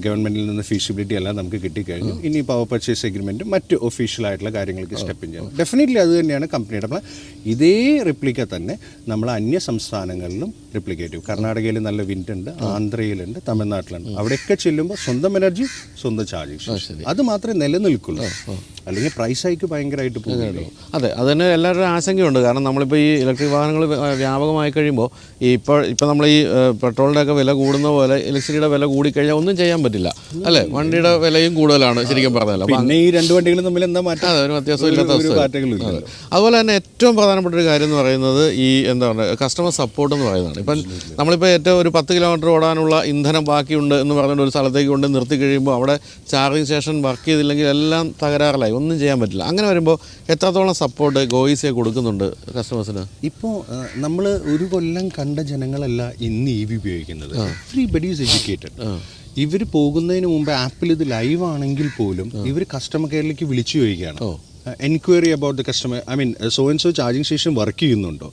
Speaker 2: ഗവൺമെൻറ്റിൽ നിന്ന് ഫീസിബിലിറ്റി എല്ലാം നമുക്ക് കിട്ടിക്കഴിഞ്ഞു. ഇനി പവർ പർച്ചേസ് എഗ്രിമെൻറ്റ് മറ്റ് ഒഫീഷ്യൽ ആയിട്ടുള്ള കാര്യങ്ങൾക്ക് സ്റ്റെപ്പ് ഇൻ ചെയ്യണം. ഡെഫിനറ്റ്ലി അത് തന്നെയാണ് കമ്പനിയുടെ പ്ലാൻ. ഇതേ റിപ്ലിക്ക തന്നെ നമ്മൾ അന്യ സംസ്ഥാനങ്ങളിലും റിപ്ലിക്കേറ്റ്. കർണാടകയിൽ നല്ല വിൻഡ് ഉണ്ട്, ആന്ധ്രയിലുണ്ട്, തമിഴ്നാട്ടിലുണ്ട്. അവിടെയൊക്കെ ചെല്ലുമ്പോൾ സ്വന്തം എനർജി സ്വന്തം ചാർജിങ്, അത് മാത്രമേ നിലനിൽക്കുള്ളൂ. അല്ലെങ്കിൽ പ്രൈസ് ഹൈക്ക് ഭയങ്കരമായിട്ട് പോകുമല്ലോ.
Speaker 1: അതെ, അത് തന്നെ എല്ലാവരുടെ ആശങ്കയുണ്ട്. കാരണം നമ്മളിപ്പോൾ ഈ ഇലക്ട്രിക് വാഹനങ്ങൾ വ്യാപകമായി കഴിയുമ്പോൾ ഇപ്പോൾ നമ്മൾ ഈ പെട്രോളിൻ്റെ ഒക്കെ വില കൂടുന്ന പോലെ ഇലക്ട്രിസിറ്റിയുടെ വില കൂടിക്കഴിഞ്ഞാൽ ഒന്നും ചെയ്യാൻ പറ്റില്ല, അല്ലേ? വണ്ടിയുടെ വിലയും കൂടുതലാണ് ശരിക്കും പറഞ്ഞാൽ.
Speaker 2: പിന്നെ ഈ രണ്ട് വണ്ടികളും തമ്മിൽ എന്താ മാറ്റം?
Speaker 1: അതെ, ഒരു വ്യത്യാസമില്ലാത്ത അവസ്ഥ. അതുപോലെ തന്നെ ഏറ്റവും പ്രധാനപ്പെട്ട ഒരു കാര്യം എന്ന് പറയുന്നത് ഈ എന്താ പറയുക കസ്റ്റമർ സപ്പോർട്ട് എന്ന് പറയുന്നതാണ്. ഇപ്പം നമ്മളിപ്പോൾ ഏറ്റവും ഒരു 10 കിലോമീറ്റർ ഓടാനുള്ള ഇന്ധനം ബാക്കിയുണ്ട് എന്ന് പറഞ്ഞിട്ട് ഒരു സ്ഥലത്തേക്ക് കൊണ്ട് നിർത്തി കഴിയുമ്പോൾ അവിടെ ചാർജിങ് സ്റ്റേഷൻ വർക്ക് ചെയ്തില്ലെങ്കിൽ എല്ലാം തകരാറിലായി, ഒന്നും ചെയ്യാൻ പറ്റില്ല. അങ്ങനെ വരുമ്പോൾ എത്രത്തോളം സപ്പോർട്ട് ഗോയിസെ കൊടുക്കുന്നുണ്ട് കസ്റ്റമേഴ്സിന്?
Speaker 2: ഇപ്പോൾ നമ്മൾ ഒരു കൊല്ലം കണ്ട ജനങ്ങളല്ല ഇന്ന് EV ഉപയോഗിക്കുന്നത്. Everybody is educated. ഇവർ പോകുന്നതിന് മുമ്പ് ആപ്പിൽ ഇത് ലൈവ് ആണെങ്കിൽ പോലും ഇവർ കസ്റ്റമർ കെയറിലേക്ക് വിളിച്ചു ചോദിക്കുകയാണ്. Enquiry about the customer, I mean so and so charging station work ചെയ്യുന്നുണ്ടോ,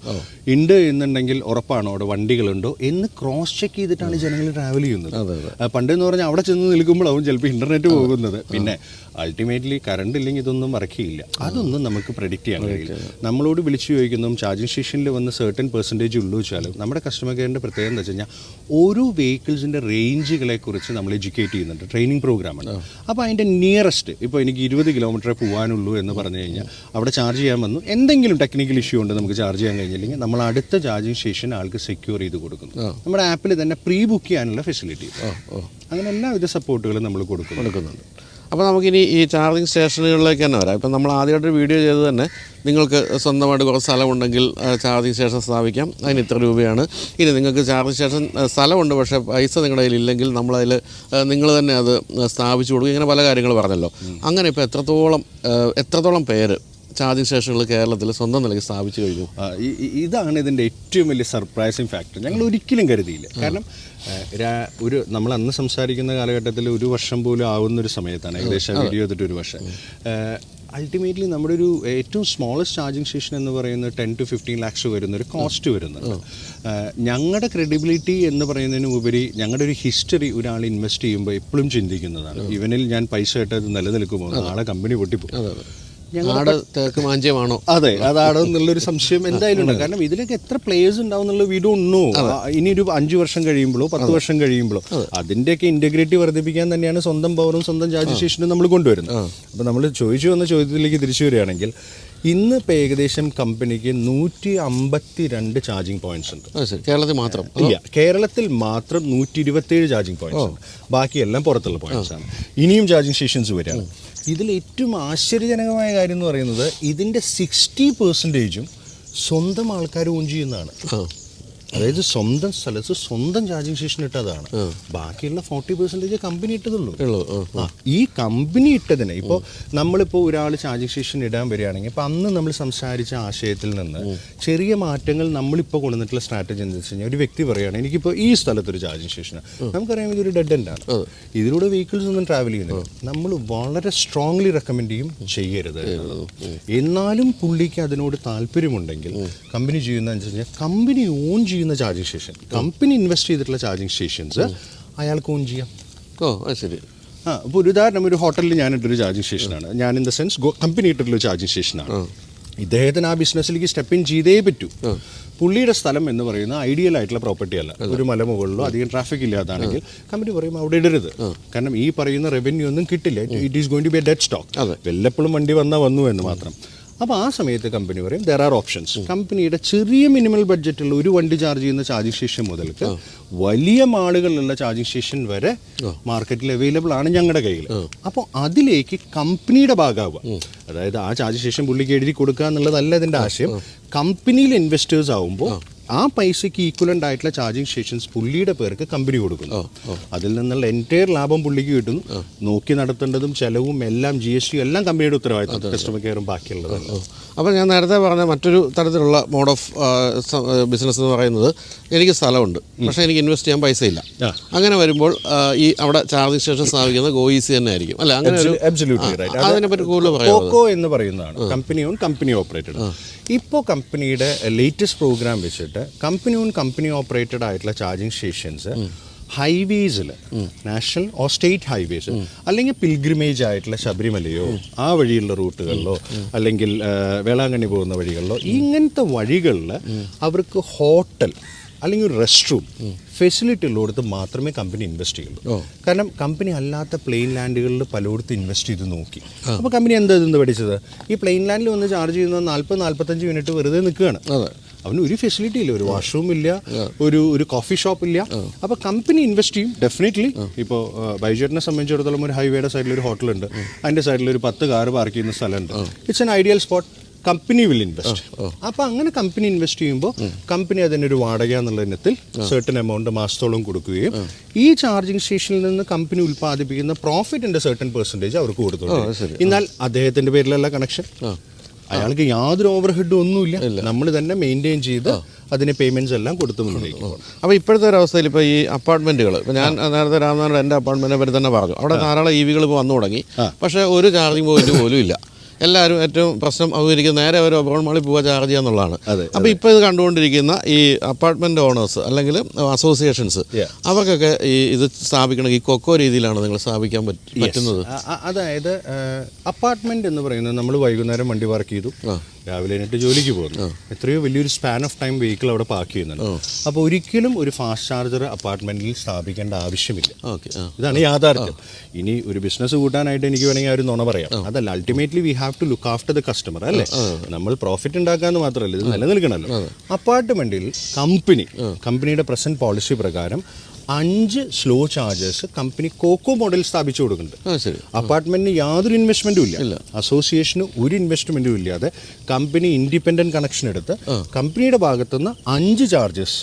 Speaker 2: ഉണ്ട് എന്നുണ്ടെങ്കിൽ ഉറപ്പാണോ, അവിടെ വണ്ടികളുണ്ടോ എന്ന് ക്രോസ് ചെക്ക് ചെയ്തിട്ടാണ് ജനങ്ങൾ ട്രാവൽ ചെയ്യുന്നത്. പണ്ടെന്ന് പറഞ്ഞാൽ അവിടെ ചെന്ന് നിൽക്കുമ്പോഴാവും ചിലപ്പോൾ ഇൻ്റർനെറ്റ് പോകുന്നത്. പിന്നെ അൾട്ടിമേറ്റ്ലി കറണ്ട് ഇല്ലെങ്കിൽ ഇതൊന്നും വർക്ക് ചെയ്യില്ല. അതൊന്നും നമുക്ക് പ്രെഡിക്റ്റ് ചെയ്യാൻ കഴിയില്ല. നമ്മളോട് വിളിച്ചു ചോദിക്കുന്നതും ചാർജിങ് സ്റ്റേഷനിൽ വന്ന് സർട്ടൻ പെർസെൻറ്റേജ് ഉള്ളൂ വെച്ചാൽ നമ്മുടെ കസ്റ്റമർ കെയറിൻ്റെ പ്രത്യേകത എന്ന് വെച്ച് കഴിഞ്ഞാൽ ഓരോ വെഹിക്കിൾസിൻ്റെ റേഞ്ചുകളെക്കുറിച്ച് നമ്മൾ എഡ്യൂക്കേറ്റ് ചെയ്യുന്നുണ്ട്. ട്രെയിനിങ് പ്രോഗ്രാമാണ്. അപ്പോൾ അതിൻ്റെ നിയറസ്റ്റ് ഇപ്പോൾ എനിക്ക് 20 കിലോമീറ്ററേ പോകാനുള്ളൂ എന്ന് പറഞ്ഞു കഴിഞ്ഞാൽ അവിടെ ചാർജ് ചെയ്യാൻ വന്നു, എന്തെങ്കിലും ടെക്നിക്കൽ ഇഷ്യൂ ഉണ്ട് നമുക്ക് ചാർജ് ചെയ്യാൻ കഴിഞ്ഞില്ലെങ്കിൽ നമ്മൾ അടുത്ത ചാർജിങ് സ്റ്റേഷൻ ആൾക്ക് സെക്യൂർ ചെയ്ത് കൊടുക്കുന്നു. നമ്മുടെ ആപ്പിൽ തന്നെ പ്രീ ബുക്ക് ചെയ്യാനുള്ള ഫെസിലിറ്റി, അങ്ങനെ എല്ലാവിധ സപ്പോർട്ടുകളും നമ്മൾ കൊടുക്കുന്നുണ്ട്.
Speaker 1: അപ്പോൾ നമുക്കിനി ഈ ചാർജിങ് സ്റ്റേഷനുകളിലേക്ക് തന്നെ വരാം. ഇപ്പം നമ്മൾ ആദ്യമായിട്ടൊരു വീഡിയോ ചെയ്ത് തന്നെ നിങ്ങൾക്ക് സ്വന്തമായിട്ട് കുറച്ച് സ്ഥലമുണ്ടെങ്കിൽ ചാർജിങ് സ്റ്റേഷൻ സ്ഥാപിക്കാം, അതിന് ഇത്ര രൂപയാണ്. ഇനി നിങ്ങൾക്ക് ചാർജിങ് സ്റ്റേഷൻ സ്ഥലമുണ്ട് പക്ഷേ പൈസ നിങ്ങളുടെ കയ്യിൽ ഇല്ലെങ്കിൽ നമ്മളതിൽ നിങ്ങൾ തന്നെ അത് സ്ഥാപിച്ചു കൊടുക്കും. ഇങ്ങനെ പല കാര്യങ്ങൾ പറഞ്ഞല്ലോ. അങ്ങനെ ഇപ്പോൾ എത്രത്തോളം പേര് ചാർജിങ് സ്റ്റേഷനുകൾ കേരളത്തിൽ സ്വന്തം നിലയ്ക്ക് സ്ഥാപിച്ചു കഴിഞ്ഞു?
Speaker 2: ഇതാണ് ഇതിൻ്റെ ഏറ്റവും വലിയ സർപ്രൈസിങ് ഫാക്ടർ. ഞങ്ങൾ ഒരിക്കലും കരുതിയില്ല. കാരണം നമ്മൾ അന്ന് സംസാരിക്കുന്ന കാലഘട്ടത്തിൽ 1 വർഷം പോലും ആവുന്നൊരു സമയത്താണ്, ഏകദേശം വീഡിയോ ചെയ്തിട്ട് 1 വർഷം. അൾട്ടിമേറ്റ്ലി നമ്മുടെ ഒരു ഏറ്റവും സ്മോളസ്റ്റ് ചാർജിങ് സ്റ്റേഷൻ എന്ന് പറയുന്നത് 10 to 15 lakhs വരുന്നൊരു കോസ്റ്റ് വരുന്നുണ്ട്. ഞങ്ങളുടെ ക്രെഡിബിലിറ്റി എന്ന് പറയുന്നതിന് ഉപരി ഞങ്ങളുടെ ഒരു ഹിസ്റ്ററി ഒരാൾ ഇൻവെസ്റ്റ് ചെയ്യുമ്പോൾ എപ്പോഴും ചിന്തിക്കുന്നതാണ്, ഇവനിൽ ഞാൻ പൈസ ഇട്ടത് നിലനിൽക്കുമോ, നാളെ കമ്പനി പൊട്ടിപ്പോകും.
Speaker 1: തേക്ക് മാഞ്ചയമാണോ?
Speaker 2: അതെ, അതാണോ എന്നുള്ളൊരു സംശയം എന്തായാലും ഉണ്ട്. കാരണം ഇതിലൊക്കെ എത്ര പ്ലേയേഴ്സ് ഉണ്ടാവും എന്നുള്ള വി ഡോണ്ട് നോ. ഇനി ഒരു 5 വർഷം കഴിയുമ്പോഴോ 10 വർഷം കഴിയുമ്പോഴോ അതിൻ്റെയൊക്കെ ഇൻറ്റഗ്രിറ്റി വർദ്ധിപ്പിക്കാൻ തന്നെയാണ് സ്വന്തം പവറും സ്വന്തം ചാർജിങ് സ്റ്റേഷനും നമ്മൾ കൊണ്ടുവരുന്നത്. അപ്പോൾ നമ്മൾ ചോദിച്ചു വന്ന ചോദ്യത്തിലേക്ക് തിരിച്ചു വരികയാണെങ്കിൽ, ഇന്ന് ഇപ്പോൾ ഏകദേശം കമ്പനിക്ക് 152 ചാർജിങ് പോയിന്റ്സ് ഉണ്ട്.
Speaker 1: കേരളത്തിൽ മാത്രം?
Speaker 2: ഇല്ല, കേരളത്തിൽ മാത്രം 127 ചാർജിങ് പോയിന്റ്സ് ഉണ്ട്. ബാക്കിയെല്ലാം പുറത്തുള്ള പോയിന്റ്സ് ആണ്. ഇനിയും ചാർജിങ് സ്റ്റേഷൻസ് വരികയാണ്. ഇതിൽ ഏറ്റവും ആശ്ചര്യജനകമായ കാര്യം എന്ന് പറയുന്നത്, ഇതിൻ്റെ 60% സ്വന്തം ആൾക്കാർ ഓൺ ചെയ്യുന്നതാണ്. അതായത് സ്വന്തം സ്ഥലത്ത് സ്വന്തം ചാർജിങ് സ്റ്റേഷൻ ഇട്ടതാണ്. ബാക്കിയുള്ള 40% കമ്പനി ഇട്ടതുള്ളൂ. ഈ കമ്പനി ഇട്ടതിന് ഇപ്പോൾ നമ്മളിപ്പോൾ ഒരാൾ ചാർജിങ് സ്റ്റേഷൻ ഇടാൻ വരികയാണെങ്കിൽ, ഇപ്പോൾ അന്ന് നമ്മൾ സംസാരിച്ച ആശയത്തിൽ നിന്ന് ചെറിയ മാറ്റങ്ങൾ നമ്മളിപ്പോൾ കൊണ്ടുവന്നിട്ടുള്ള സ്ട്രാറ്റജി എന്താ വെച്ച് കഴിഞ്ഞാൽ, ഒരു വ്യക്തി പറയുകയാണ് എനിക്കിപ്പോൾ ഈ സ്ഥലത്തൊരു ചാർജിങ് സ്റ്റേഷനാണ്, നമുക്കറിയാം ഇതൊരു ഡെഡ് എൻഡ് ആണ്, ഇതിലൂടെ വെഹിക്കിൾസ് ഒന്നും ട്രാവൽ ചെയ്യുന്നില്ല, നമ്മൾ വളരെ സ്ട്രോങ്ലി റെക്കമെൻഡ് ചെയ്യും ചെയ്യരുത്. എന്നാലും പുള്ളിക്ക് അതിനോട് താല്പര്യമുണ്ടെങ്കിൽ കമ്പനി ചെയ്യുന്നതെന്ന് വെച്ച് കഴിഞ്ഞാൽ, കമ്പനി ഓൺ ചെയ്യുന്ന ചാർജിങ് സ്റ്റേഷൻ, കമ്പനി ഇൻവെസ്റ്റ് ചെയ്തിട്ടുള്ള ചാർജിങ് സ്റ്റേഷൻസ് അയാൾക്ക് ഓൺ ചെയ്യാം.
Speaker 1: ശരി.
Speaker 2: അപ്പോൾ ഒരു ഉദാഹരണം, ഒരു ഹോട്ടലിൽ ഞാനിട്ടൊരു ചാർജിങ് സ്റ്റേഷനാണ്, ഞാൻ ഇൻ ദ സെൻസ് കമ്പനി ഇട്ടിട്ടുള്ള ചാർജിങ് സ്റ്റേഷനാണ്. ഇദ്ദേഹത്തിന് ആ ബിസിനസ്സിലേക്ക് സ്റ്റെപ്പ് ഇൻ ചെയ്തേ പറ്റൂ. പുള്ളിയുടെ സ്ഥലം എന്ന് പറയുന്ന ഐഡിയൽ ആയിട്ടുള്ള പ്രോപ്പർട്ടി അല്ല, ഒരു മലമുകളിലോ അധികം ട്രാഫിക് ഇല്ലാതാണെങ്കിൽ കമ്പനി പറയും അവിടെ ഇടരുത്. കാരണം ഈ പറയുന്ന റവന്യൂ ഒന്നും കിട്ടില്ല, it is going to be a dead stock. വല്ലപ്പോഴും വണ്ടി വന്നു എന്ന് മാത്രം. അപ്പോൾ ആ സമയത്ത് കമ്പനി പറയും ദർ ആർ ഓപ്ഷൻസ്. കമ്പനിയുടെ ചെറിയ മിനിമൽ ബഡ്ജറ്റുള്ള ഒരു വണ്ടി ചാർജ് ചെയ്യുന്ന ചാർജിങ് സ്റ്റേഷൻ മുതൽക്ക് വലിയ മാളുകളിലുള്ള ചാർജിങ് സ്റ്റേഷൻ വരെ മാർക്കറ്റിൽ അവൈലബിൾ ആണ് ഞങ്ങളുടെ കയ്യിൽ. അപ്പോൾ അതിലേക്ക് കമ്പനിയുടെ ഭാഗമാവുക, അതായത് ആ ചാർജിങ് സ്റ്റേഷൻ പുള്ളിക്ക് എഴുതി കൊടുക്കുക എന്നുള്ളതല്ല ഇതിൻ്റെ ആശയം. കമ്പനിയിൽ ഇൻവെസ്റ്റേഴ്സ് ആവുമ്പോൾ ആ പൈസയ്ക്ക് ഈക്വലൻ്റ് ആയിട്ടുള്ള ചാർജിങ് സ്റ്റേഷൻസ് പുള്ളിയുടെ പേർക്ക് കമ്പനി കൊടുക്കുന്നു. അതിൽ നിന്നുള്ള എൻറ്റയർ ലാഭം പുള്ളിക്ക് കിട്ടുന്നു. നോക്കി നടത്തേണ്ടതും ചെലവും എല്ലാം GST എല്ലാം കമ്പനിയുടെ ഉത്തരവാദിത്വം, കസ്റ്റമർ കെയറും ബാക്കിയുള്ളത്.
Speaker 1: അപ്പോൾ ഞാൻ നേരത്തെ പറഞ്ഞ മറ്റൊരു തരത്തിലുള്ള മോഡ് ഓഫ് ബിസിനസ് എന്ന് പറയുന്നത്, എനിക്ക് സ്ഥലമുണ്ട് പക്ഷേ എനിക്ക് ഇൻവെസ്റ്റ് ചെയ്യാൻ പൈസ ഇല്ല. അങ്ങനെ വരുമ്പോൾ ഈ അവിടെ ചാർജിങ് സ്റ്റേഷൻ സ്ഥാപിക്കുന്നത് ഗോയിസി തന്നെ ആയിരിക്കും അല്ലേ? അങ്ങനെ അതിനെപ്പറ്റി കൂടുതൽ പറയാം.
Speaker 2: കോക്കോ എന്ന് പറയുന്നതാണ് കമ്പനി ഓൺ കമ്പനി ഓപ്പറേറ്റഡ്. ഇപ്പോൾ കമ്പനിയുടെ ലേറ്റസ്റ്റ് പ്രോഗ്രാം വെച്ചിട്ട് കമ്പനി ഓൺ കമ്പനി ഓപ്പറേറ്റഡ് ആയിട്ടുള്ള ചാർജിങ് സ്റ്റേഷൻസ് ഹൈവേസിൽ, നാഷണൽ ഓർ സ്റ്റേറ്റ് ഹൈവേസ്, അല്ലെങ്കിൽ പിൽഗ്രിമേജ് ആയിട്ടുള്ള ശബരിമലയോ ആ വഴിയുള്ള റൂട്ടുകളിലോ അല്ലെങ്കിൽ വേളാങ്കണ്ണി പോകുന്ന വഴികളിലോ ഇങ്ങനത്തെ വഴികളിൽ അവർക്ക് ഹോട്ടൽ അല്ലെങ്കിൽ ഒരു റെസ്റ്റ് റൂം ഫെസിലിറ്റി ഉള്ളിടത്ത് മാത്രമേ കമ്പനി ഇൻവെസ്റ്റ് ചെയ്യുള്ളൂ. കാരണം കമ്പനി അല്ലാത്ത പ്ലെയിൻ ലാൻഡുകളിൽ പലയിടത്തും ഇൻവെസ്റ്റ് ചെയ്ത് നോക്കി. അപ്പോൾ കമ്പനി എന്താ ഇതെന്ന് പഠിച്ചത്, ഈ പ്ലെയിൻ ലാൻഡിൽ വന്ന് ചാർജ് ചെയ്യുന്നത് 40-45 മിനിറ്റ് വെറുതെ നിൽക്കുകയാണ്. അവന് ഒരു ഫെസിലിറ്റി ഇല്ല, ഒരു വാഷ്റൂം ഇല്ല, ഒരു കോഫി ഷോപ്പ് ഇല്ല. അപ്പോൾ കമ്പനി ഇൻവെസ്റ്റ് ചെയ്യും ഡെഫിനറ്റ്ലി. ഇപ്പോൾ ബൈജുവേട്ടനെ സംബന്ധിച്ചിടത്തോളം ഒരു ഹൈവേയുടെ സൈഡിൽ ഒരു ഹോട്ടലുണ്ട്, അതിൻ്റെ സൈഡിൽ ഒരു 10 കാർ പാർക്ക് ചെയ്യുന്ന സ്ഥലമുണ്ട്. It's an ideal spot. Company will invest. അപ്പോൾ അങ്ങനെ കമ്പനി ഇൻവെസ്റ്റ് ചെയ്യുമ്പോൾ കമ്പനി അതിനൊരു വാടക എന്നുള്ള ഇനത്തിൽ സർട്ടൻ എമൗണ്ട് മാസത്തോളം കൊടുക്കുകയും ഈ ചാർജിങ് സ്റ്റേഷനിൽ നിന്ന് കമ്പനി ഉൽപ്പാദിപ്പിക്കുന്ന പ്രോഫിറ്റിന്റെ സർട്ടൻ പെർസെൻറ്റേജ് അവർക്ക് കൊടുത്തോളൂ. എന്നാൽ അദ്ദേഹത്തിന്റെ പേരിലല്ല കണക്ഷൻ, അയാൾക്ക് യാതൊരു ഓവർഹെഡും ഒന്നുമില്ല, നമ്മൾ തന്നെ മെയിൻറ്റെയിൻ ചെയ്ത് അതിന് പേയ്മെന്റ്സ് എല്ലാം കൊടുത്തു മുന്നോട്ടേക്ക്.
Speaker 1: അപ്പോൾ ഇപ്പോഴത്തെ ഒരു അവസ്ഥയിൽ ഇപ്പോൾ ഈ അപ്പാർട്ട്മെൻറ്റുകൾ, ഇപ്പോൾ ഞാൻ നേരത്തെ രാമനാഥൻ എൻ്റെ അപ്പാർട്ട്മെൻറ്റിനെ പറ്റി തന്നെ പറഞ്ഞു, അവിടെ ധാരാളം EV-കൾ ഇപ്പോൾ വന്നു തുടങ്ങി, പക്ഷേ ഒരു ചാർജിങ് പോയിന്റ് പോലും ഇല്ല. എല്ലാവരും ഏറ്റവും പ്രശ്നം അഭിമുഖീകരിക്കുന്ന നേരെ അവർ ഒബ്രോൺ മാളിൽ പോവുക ചാർജ് ചെയ്യുക എന്നുള്ളതാണ്. അപ്പോൾ ഇപ്പോൾ ഇത് കണ്ടുകൊണ്ടിരിക്കുന്ന ഈ അപ്പാർട്ട്മെൻറ്റ് ഓണേഴ്സ് അല്ലെങ്കിൽ അസോസിയേഷൻസ്, അവർക്കൊക്കെ ഈ ഇത് സ്ഥാപിക്കണമെങ്കിൽ ഈ കൊക്കോ രീതിയിലാണ് നിങ്ങൾ സ്ഥാപിക്കാൻ പറ്റുന്നത്.
Speaker 2: അതായത് അപ്പാർട്ട്മെൻറ്റ് എന്ന് പറയുന്നത് നമ്മൾ വൈകുന്നേരം വണ്ടി പാർക്ക് ചെയ്തു, രാവിലെ എണീറ്റ് ജോലിക്ക് പോകുന്നു, എത്രയോ വലിയൊരു സ്പാൻ ഓഫ് ടൈം വെഹിക്കിൾ അവിടെ പാർക്ക് ചെയ്യുന്നുണ്ട്. അപ്പോൾ ഒരിക്കലും ഒരു ഫാസ്റ്റ് ചാർജർ അപ്പാർട്ട്മെന്റിൽ സ്ഥാപിക്കേണ്ട ആവശ്യമില്ല. ഇതാണ് യാഥാർത്ഥ്യം. ഇനി ഒരു ബിസിനസ് കൂട്ടാനായിട്ട് എനിക്ക് വേണമെങ്കിൽ ആ ഒരു നുണ പറയാം, അതല്ല. Ultimately we have to look after the customer അല്ലേ. നമ്മൾ പ്രോഫിറ്റ് ഉണ്ടാക്കാന്ന് മാത്രമല്ല, ഇത് നിലനിൽക്കണമല്ലോ. അപ്പാർട്ട്മെന്റിൽ കമ്പനിയുടെ പ്രസന്റ് പോളിസി പ്രകാരം 5 slow chargers company COCO model സ്ഥാപിച്ചു കൊടുക്കുന്നുണ്ട്. അപ്പാർട്ട്മെന്റിന് യാതൊരു ഇൻവെസ്റ്റ്മെന്റും ഇല്ല, അസോസിയേഷന് ഒരു ഇൻവെസ്റ്റ്മെന്റും ഇല്ലാതെ കമ്പനി ഇൻഡിപെൻഡന്റ് കണക്ഷൻ എടുത്ത് കമ്പനിയുടെ ഭാഗത്തുനിന്ന് 5 ചാർജേഴ്സ്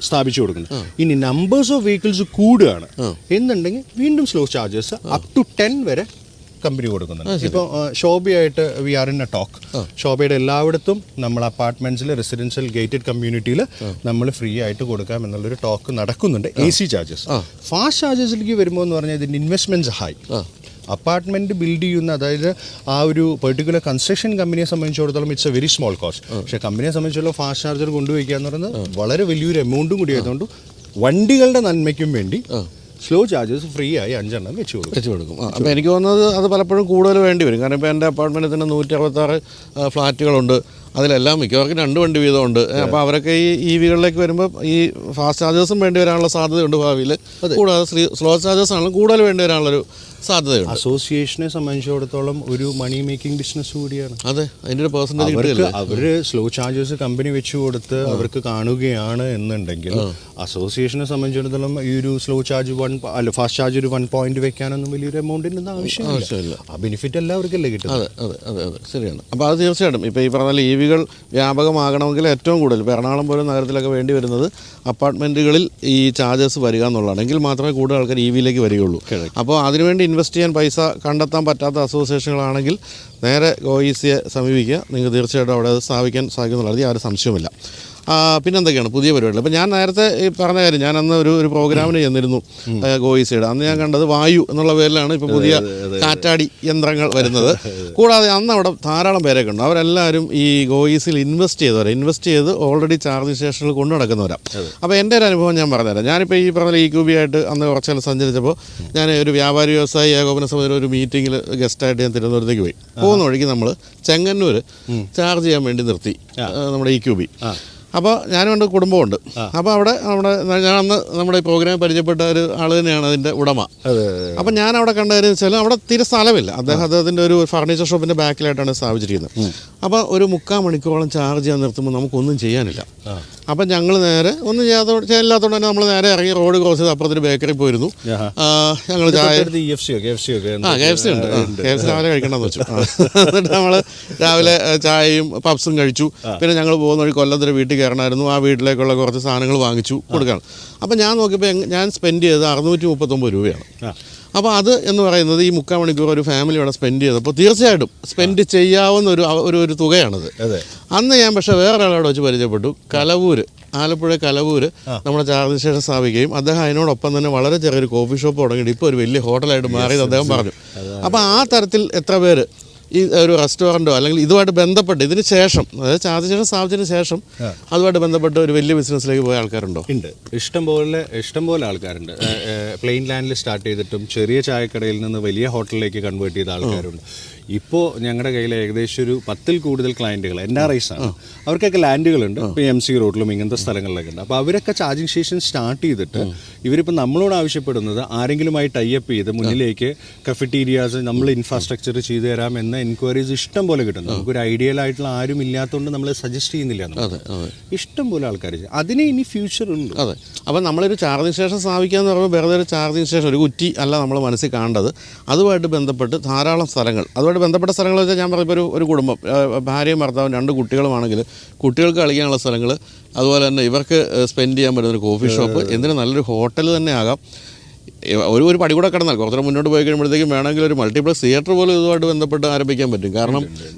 Speaker 2: സ്ഥാപിച്ചു കൊടുക്കുന്നു. ഇനി നമ്പേഴ്സ് ഓഫ് വെഹിക്കിൾസ് കൂടുകയാണ് എന്നുണ്ടെങ്കിൽ വീണ്ടും സ്ലോ ചാർജേഴ്സ് അപ് ടു 10 വരെ കമ്പനി കൊടുക്കുന്നുണ്ട്. ഇപ്പോൾ ശോഭയായിട്ട് we are in a talk. ശോഭയുടെ എല്ലായിടത്തും നമ്മൾ അപ്പാർട്ട്മെന്റ്സിൽ റെസിഡൻഷ്യൽ ഗേറ്റഡ് കമ്മ്യൂണിറ്റിയിൽ നമ്മൾ ഫ്രീ ആയിട്ട് കൊടുക്കാം എന്നുള്ളൊരു ടോക്ക് നടക്കുന്നുണ്ട്. AC charges. ഫാസ്റ്റ് ചാർജസിലേക്ക് വരുമ്പോൾ എന്ന് പറഞ്ഞാൽ ഇതിൻ്റെ ഇൻവെസ്റ്റ്മെൻറ്റ്സ് ഹൈ. അപ്പാർട്ട്മെൻറ്റ് ബിൽഡ് ചെയ്യുന്ന, അതായത് ആ ഒരു പെർട്ടിക്കുലർ കൺസ്ട്രക്ഷൻ കമ്പനിയെ സംബന്ധിച്ചിടത്തോളം it's A very small cost. പക്ഷേ കമ്പനിയെ സംബന്ധിച്ചിടത്തോളം ഫാസ്റ്റ് ചാർജർ കൊണ്ടുവയ്ക്കുക എന്ന് പറയുന്നത് വളരെ വലിയൊരു എമൗണ്ടും കൂടി ആയതുകൊണ്ട് വണ്ടികളുടെ നന്മയ്ക്കും വേണ്ടി സ്ലോ ചാർജസ് ഫ്രീ ആയി 5 എണ്ണം വെച്ച് കൊടുക്കും.
Speaker 1: അപ്പോൾ എനിക്ക് തോന്നുന്നത് അത് പലപ്പോഴും കൂടുതൽ വേണ്ടി വരും. കാരണം ഇപ്പോൾ എൻ്റെ അപ്പാർട്ട്മെൻറ്റിൽ തന്നെ 166 ഫ്ലാറ്റുകളുണ്ട്. അതിലെല്ലാം മിക്കവർക്കും 2 വണ്ടി വീതമുണ്ട്. അപ്പോൾ അവരൊക്കെ ഈ EVകളിലേക്ക് വരുമ്പോൾ ഈ ഫാസ്റ്റ് ചാർജേഴ്സും വേണ്ടി വരാനുള്ള സാധ്യതയുണ്ട് ഭാവിയിൽ. കൂടാതെ സ്ലോ ചാർജേഴ്സ് ആണെങ്കിലും കൂടുതൽ വേണ്ടി വരാനുള്ളൊരു സാധ്യതയുണ്ട്.
Speaker 2: അസോസിയേഷനെ സംബന്ധിച്ചിടത്തോളം ഒരു മണി മേക്കിംഗ് ബിസിനസ് കൂടിയാണ്.
Speaker 1: അതെ, അതിൻ്റെ ഒരു പെർസെൻറ്റേജ്
Speaker 2: അവർ സ്ലോ ചാർജേഴ്സ് കമ്പനി വെച്ച് കൊടുത്ത് അവർക്ക് കാണുകയാണ് എന്നുണ്ടെങ്കിൽ അസോസിയേഷനെ സംബന്ധിച്ചിടത്തോളം ഈ ഒരു സ്ലോ ചാർജ് ഫാസ്റ്റ് ചാർജ് ഒരു 1 പോയിന്റ് വെക്കാനൊന്നും വലിയൊരു എമൗണ്ടിൻ്റെ ആവശ്യമില്ല. ആ ബെനിഫിറ്റ് എല്ലാവർക്കല്ലേ കിട്ടും.
Speaker 1: അതെ, ശരിയാണ്. അപ്പോൾ അത് തീർച്ചയായിട്ടും ഇപ്പോൾ ഈ പറഞ്ഞ EVകൾ വ്യാപകമാകണമെങ്കിൽ ഏറ്റവും കൂടുതൽ ഇപ്പോൾ എറണാകുളം പോലെ നഗരത്തിലൊക്കെ വേണ്ടി വരുന്നത് അപ്പാർട്ട്മെൻറ്റുകളിൽ ഈ ചാർജേഴ്സ് വരിക എന്നുള്ളതാണ്. എങ്കിൽ മാത്രമേ കൂടുതൽ ആൾക്കാർ EVയിലേക്ക് വരികയുള്ളൂ. അപ്പോൾ അതിനുവേണ്ടി ഇൻവെസ്റ്റ് ചെയ്യാൻ പൈസ കണ്ടെത്താൻ പറ്റാത്ത അസോസിയേഷനുകളാണെങ്കിൽ നേരെ OECയെ സമീപിക്കുക. നിങ്ങൾക്ക് തീർച്ചയായിട്ടും അവിടെ അത് സ്ഥാപിക്കാൻ സാധിക്കുന്നുള്ളത് യാതൊരു സംശയവുമില്ല. പിന്നെന്തൊക്കെയാണ് പുതിയ പരിപാടികൾ? അപ്പോൾ ഞാൻ നേരത്തെ ഈ പറഞ്ഞ കാര്യം, ഞാൻ അന്ന് ഒരു പ്രോഗ്രാമിന് ചെന്നിരുന്നു OECയുടെ. അന്ന് ഞാൻ കണ്ടത് വായു എന്നുള്ള പേരിലാണ് ഇപ്പോൾ പുതിയ കാറ്റാടി യന്ത്രങ്ങൾ വരുന്നത്. കൂടാതെ അന്ന് അവിടെ ധാരാളം പേരൊക്കെ ഉണ്ട്. അവരെല്ലാവരും ഈ OECയിൽ ഇൻവെസ്റ്റ് ചെയ്ത് ഓൾറെഡി ചാർജിങ് സ്റ്റേഷനിൽ കൊണ്ടു നടക്കുന്നവരാണ്. അപ്പോൾ എൻ്റെ ഒരു അനുഭവം ഞാൻ പറഞ്ഞുതരാം. ഞാനിപ്പോൾ ഈ പറഞ്ഞ EQB ആയിട്ട് അന്ന് കുറച്ചാൽ സഞ്ചരിച്ചപ്പോൾ ഞാൻ ഒരു വ്യാപാരി വ്യവസായി ഏകോപന സമിതിയിൽ ഒരു മീറ്റിങ്ങിൽ ഗസ്റ്റായിട്ട് ഞാൻ തിരുവനന്തപുരത്തേക്ക് പോയി. പോകുന്ന വഴിക്ക് നമ്മൾ ചെങ്ങന്നൂർ ചാർജ് ചെയ്യാൻ വേണ്ടി നിർത്തി നമ്മുടെ EQB. അപ്പോൾ ഞാനും എൻ്റെ കുടുംബമുണ്ട്. അപ്പോൾ അവിടെ ഞാൻ അന്ന് നമ്മുടെ ഈ പ്രോഗ്രാം പരിചയപ്പെട്ട ഒരു ആൾ തന്നെയാണ് അതിൻ്റെ ഉടമ. അപ്പം ഞാൻ അവിടെ കണ്ട കാര്യം വെച്ചാൽ അവിടെ തീരെ സ്ഥലമില്ല. അദ്ദേഹത്തിൻ്റെ ഒരു ഫർണിച്ചർ ഷോപ്പിൻ്റെ ബാക്കിലായിട്ടാണ് സ്ഥാപിച്ചിരിക്കുന്നത്. അപ്പോൾ ഒരു 3/4 മണിക്കൂറോളം ചാർജ് ചെയ്യാൻ നിർത്തുമ്പോൾ നമുക്കൊന്നും ചെയ്യാനില്ല. അപ്പം ഞങ്ങൾ നേരെ ഒന്നും ചെയ്യാത്തതുകൊണ്ട് തന്നെ നമ്മൾ നേരെ ഇറങ്ങി റോഡ് ക്രോസ് ചെയ്ത് അപ്പുറത്തൊരു ബേക്കറി പോയിരുന്നു. ഞങ്ങൾ ചായ KFC ഉണ്ട്. KFC രാവിലെ കഴിക്കണമെന്ന് വെച്ചു. എന്നിട്ട് നമ്മൾ രാവിലെ ചായയും പപ്സും കഴിച്ചു. പിന്നെ ഞങ്ങൾ പോകുന്ന വഴി കൊല്ലത്തൊരു വീട്ടിൽ കയറണമായിരുന്നു. ആ വീട്ടിലേക്കുള്ള കുറച്ച് സാധനങ്ങൾ വാങ്ങിച്ചു കൊടുക്കണം. അപ്പോൾ ഞാൻ നോക്കിയപ്പോൾ ഞാൻ സ്പെൻഡ് ചെയ്തത് 639 രൂപയാണ്. അപ്പോൾ അത് എന്ന് പറയുന്നത് ഈ 3/4 മണിക്കൂർ ഒരു ഫാമിലി ഇവിടെ സ്പെൻഡ് ചെയ്തപ്പോൾ തീർച്ചയായിട്ടും സ്പെൻഡ് ചെയ്യാവുന്ന ഒരു തുകയാണത്. അന്ന് ഞാൻ പക്ഷേ വേറൊരാളോട് വെച്ച് പരിചയപ്പെട്ടു. ആലപ്പുഴ കലവൂര് നമ്മുടെ ചാർജിങ് സ്റ്റേഷൻ സ്ഥാപിക്കുകയും അദ്ദേഹം അതിനോടൊപ്പം തന്നെ വളരെ ചെറിയൊരു കോഫി ഷോപ്പ് തുടങ്ങിയിട്ട് ഇപ്പോൾ ഒരു വലിയ ഹോട്ടലായിട്ട് മാറിയത് അദ്ദേഹം പറഞ്ഞു. അപ്പോൾ ആ തരത്തിൽ എത്ര പേര് ഈ ഒരു റെസ്റ്റോറൻറ്റോ അല്ലെങ്കിൽ ഇതുമായിട്ട് ബന്ധപ്പെട്ട് ഇതിന് ശേഷം, അതായത് ചാർജിങ് സ്റ്റേഷൻ സ്ഥാപിച്ചതിന് ശേഷം അതുമായിട്ട് ബന്ധപ്പെട്ട് ഒരു വലിയ ബിസിനസ്സിലേക്ക് പോയ ആൾക്കാരുണ്ടോ?
Speaker 2: ഉണ്ട്, ഇഷ്ടംപോലെ ആൾക്കാരുണ്ട്. പ്ലെയിൻ ലാൻഡിൽ സ്റ്റാർട്ട് ചെയ്തിട്ടും ചെറിയ ചായക്കടയിൽ നിന്ന് വലിയ ഹോട്ടലിലേക്ക് കൺവേർട്ട് ചെയ്ത ആൾക്കാരുണ്ട്. ഇപ്പോൾ ഞങ്ങളുടെ കയ്യിൽ ഏകദേശം ഒരു 10-ൽ കൂടുതൽ ക്ലയൻറ്റുകൾ NRIs ആണ്. അവർക്കൊക്കെ ലാൻഡുകളുണ്ട്. ഇപ്പോൾ MC റോഡിലും ഇങ്ങനത്തെ സ്ഥലങ്ങളിലൊക്കെ ഉണ്ട്. അപ്പോൾ അവരൊക്കെ ചാർജിങ് സ്റ്റേഷൻ സ്റ്റാർട്ട് ചെയ്തിട്ട് ഇവരിപ്പോൾ നമ്മളോട് ആവശ്യപ്പെടുന്നത് ആരെങ്കിലുമായി ടൈപ്പ് ചെയ്ത് മുന്നിലേക്ക് കഫറ്റീരിയാസ് നമ്മൾ ഇൻഫ്രാസ്ട്രക്ചർ ചെയ്തു തരാം എന്ന എൻക്വയറീസ് ഇഷ്ടം പോലെ കിട്ടുന്നു. നമുക്കൊരു ഐഡിയൽ ആയിട്ടുള്ള ആരും ഇല്ലാത്തതുകൊണ്ട് നമ്മൾ സജസ്റ്റ് ചെയ്യുന്നില്ല. ഇഷ്ടം പോലെ ആൾക്കാർ അതിന് ഇനി ഫ്യൂച്ചർ ഉണ്ട്.
Speaker 1: അതെ, അപ്പോൾ നമ്മളൊരു ചാർജിങ് സ്റ്റേഷൻ സ്ഥാപിക്കുക എന്ന് പറയുമ്പോൾ വെറുതെ ഒരു ചാർജിങ് സ്റ്റേഷൻ ഒരു കുറ്റി അല്ല നമ്മൾ മനസ്സിൽ കാണേണ്ടത്. അതുമായിട്ട് ബന്ധപ്പെട്ട് ധാരാളം സ്ഥലങ്ങൾ, ബന്ധപ്പെട്ട സ്ഥലങ്ങൾ വെച്ചാൽ ഞാൻ പറയുമ്പോൾ ഒരു കുടുംബം, ഭാര്യയും ഭർത്താവും 2 കുട്ടികളുമാണെങ്കിൽ കുട്ടികൾക്ക് കളിക്കാനുള്ള സ്ഥലങ്ങൾ, അതുപോലെ തന്നെ ഇവർക്ക് സ്പെൻഡ് ചെയ്യാൻ പറ്റുന്ന ഒരു കോഫി ഷോപ്പ്, എന്തിന് നല്ലൊരു ഹോട്ടൽ തന്നെ ആകാം. ഒരു പടി കൂടെ കടന്നാൽ കുറച്ചുകൂടെ മുന്നോട്ട് പോയി കഴിയുമ്പോഴത്തേക്കും വേണമെങ്കിൽ ഒരു മൾട്ടിപ്ലക്സ് തിയേറ്റർ പോലും ഇതുമായിട്ട് ബന്ധപ്പെട്ട് ആരംഭിക്കാൻ പറ്റും. കാരണം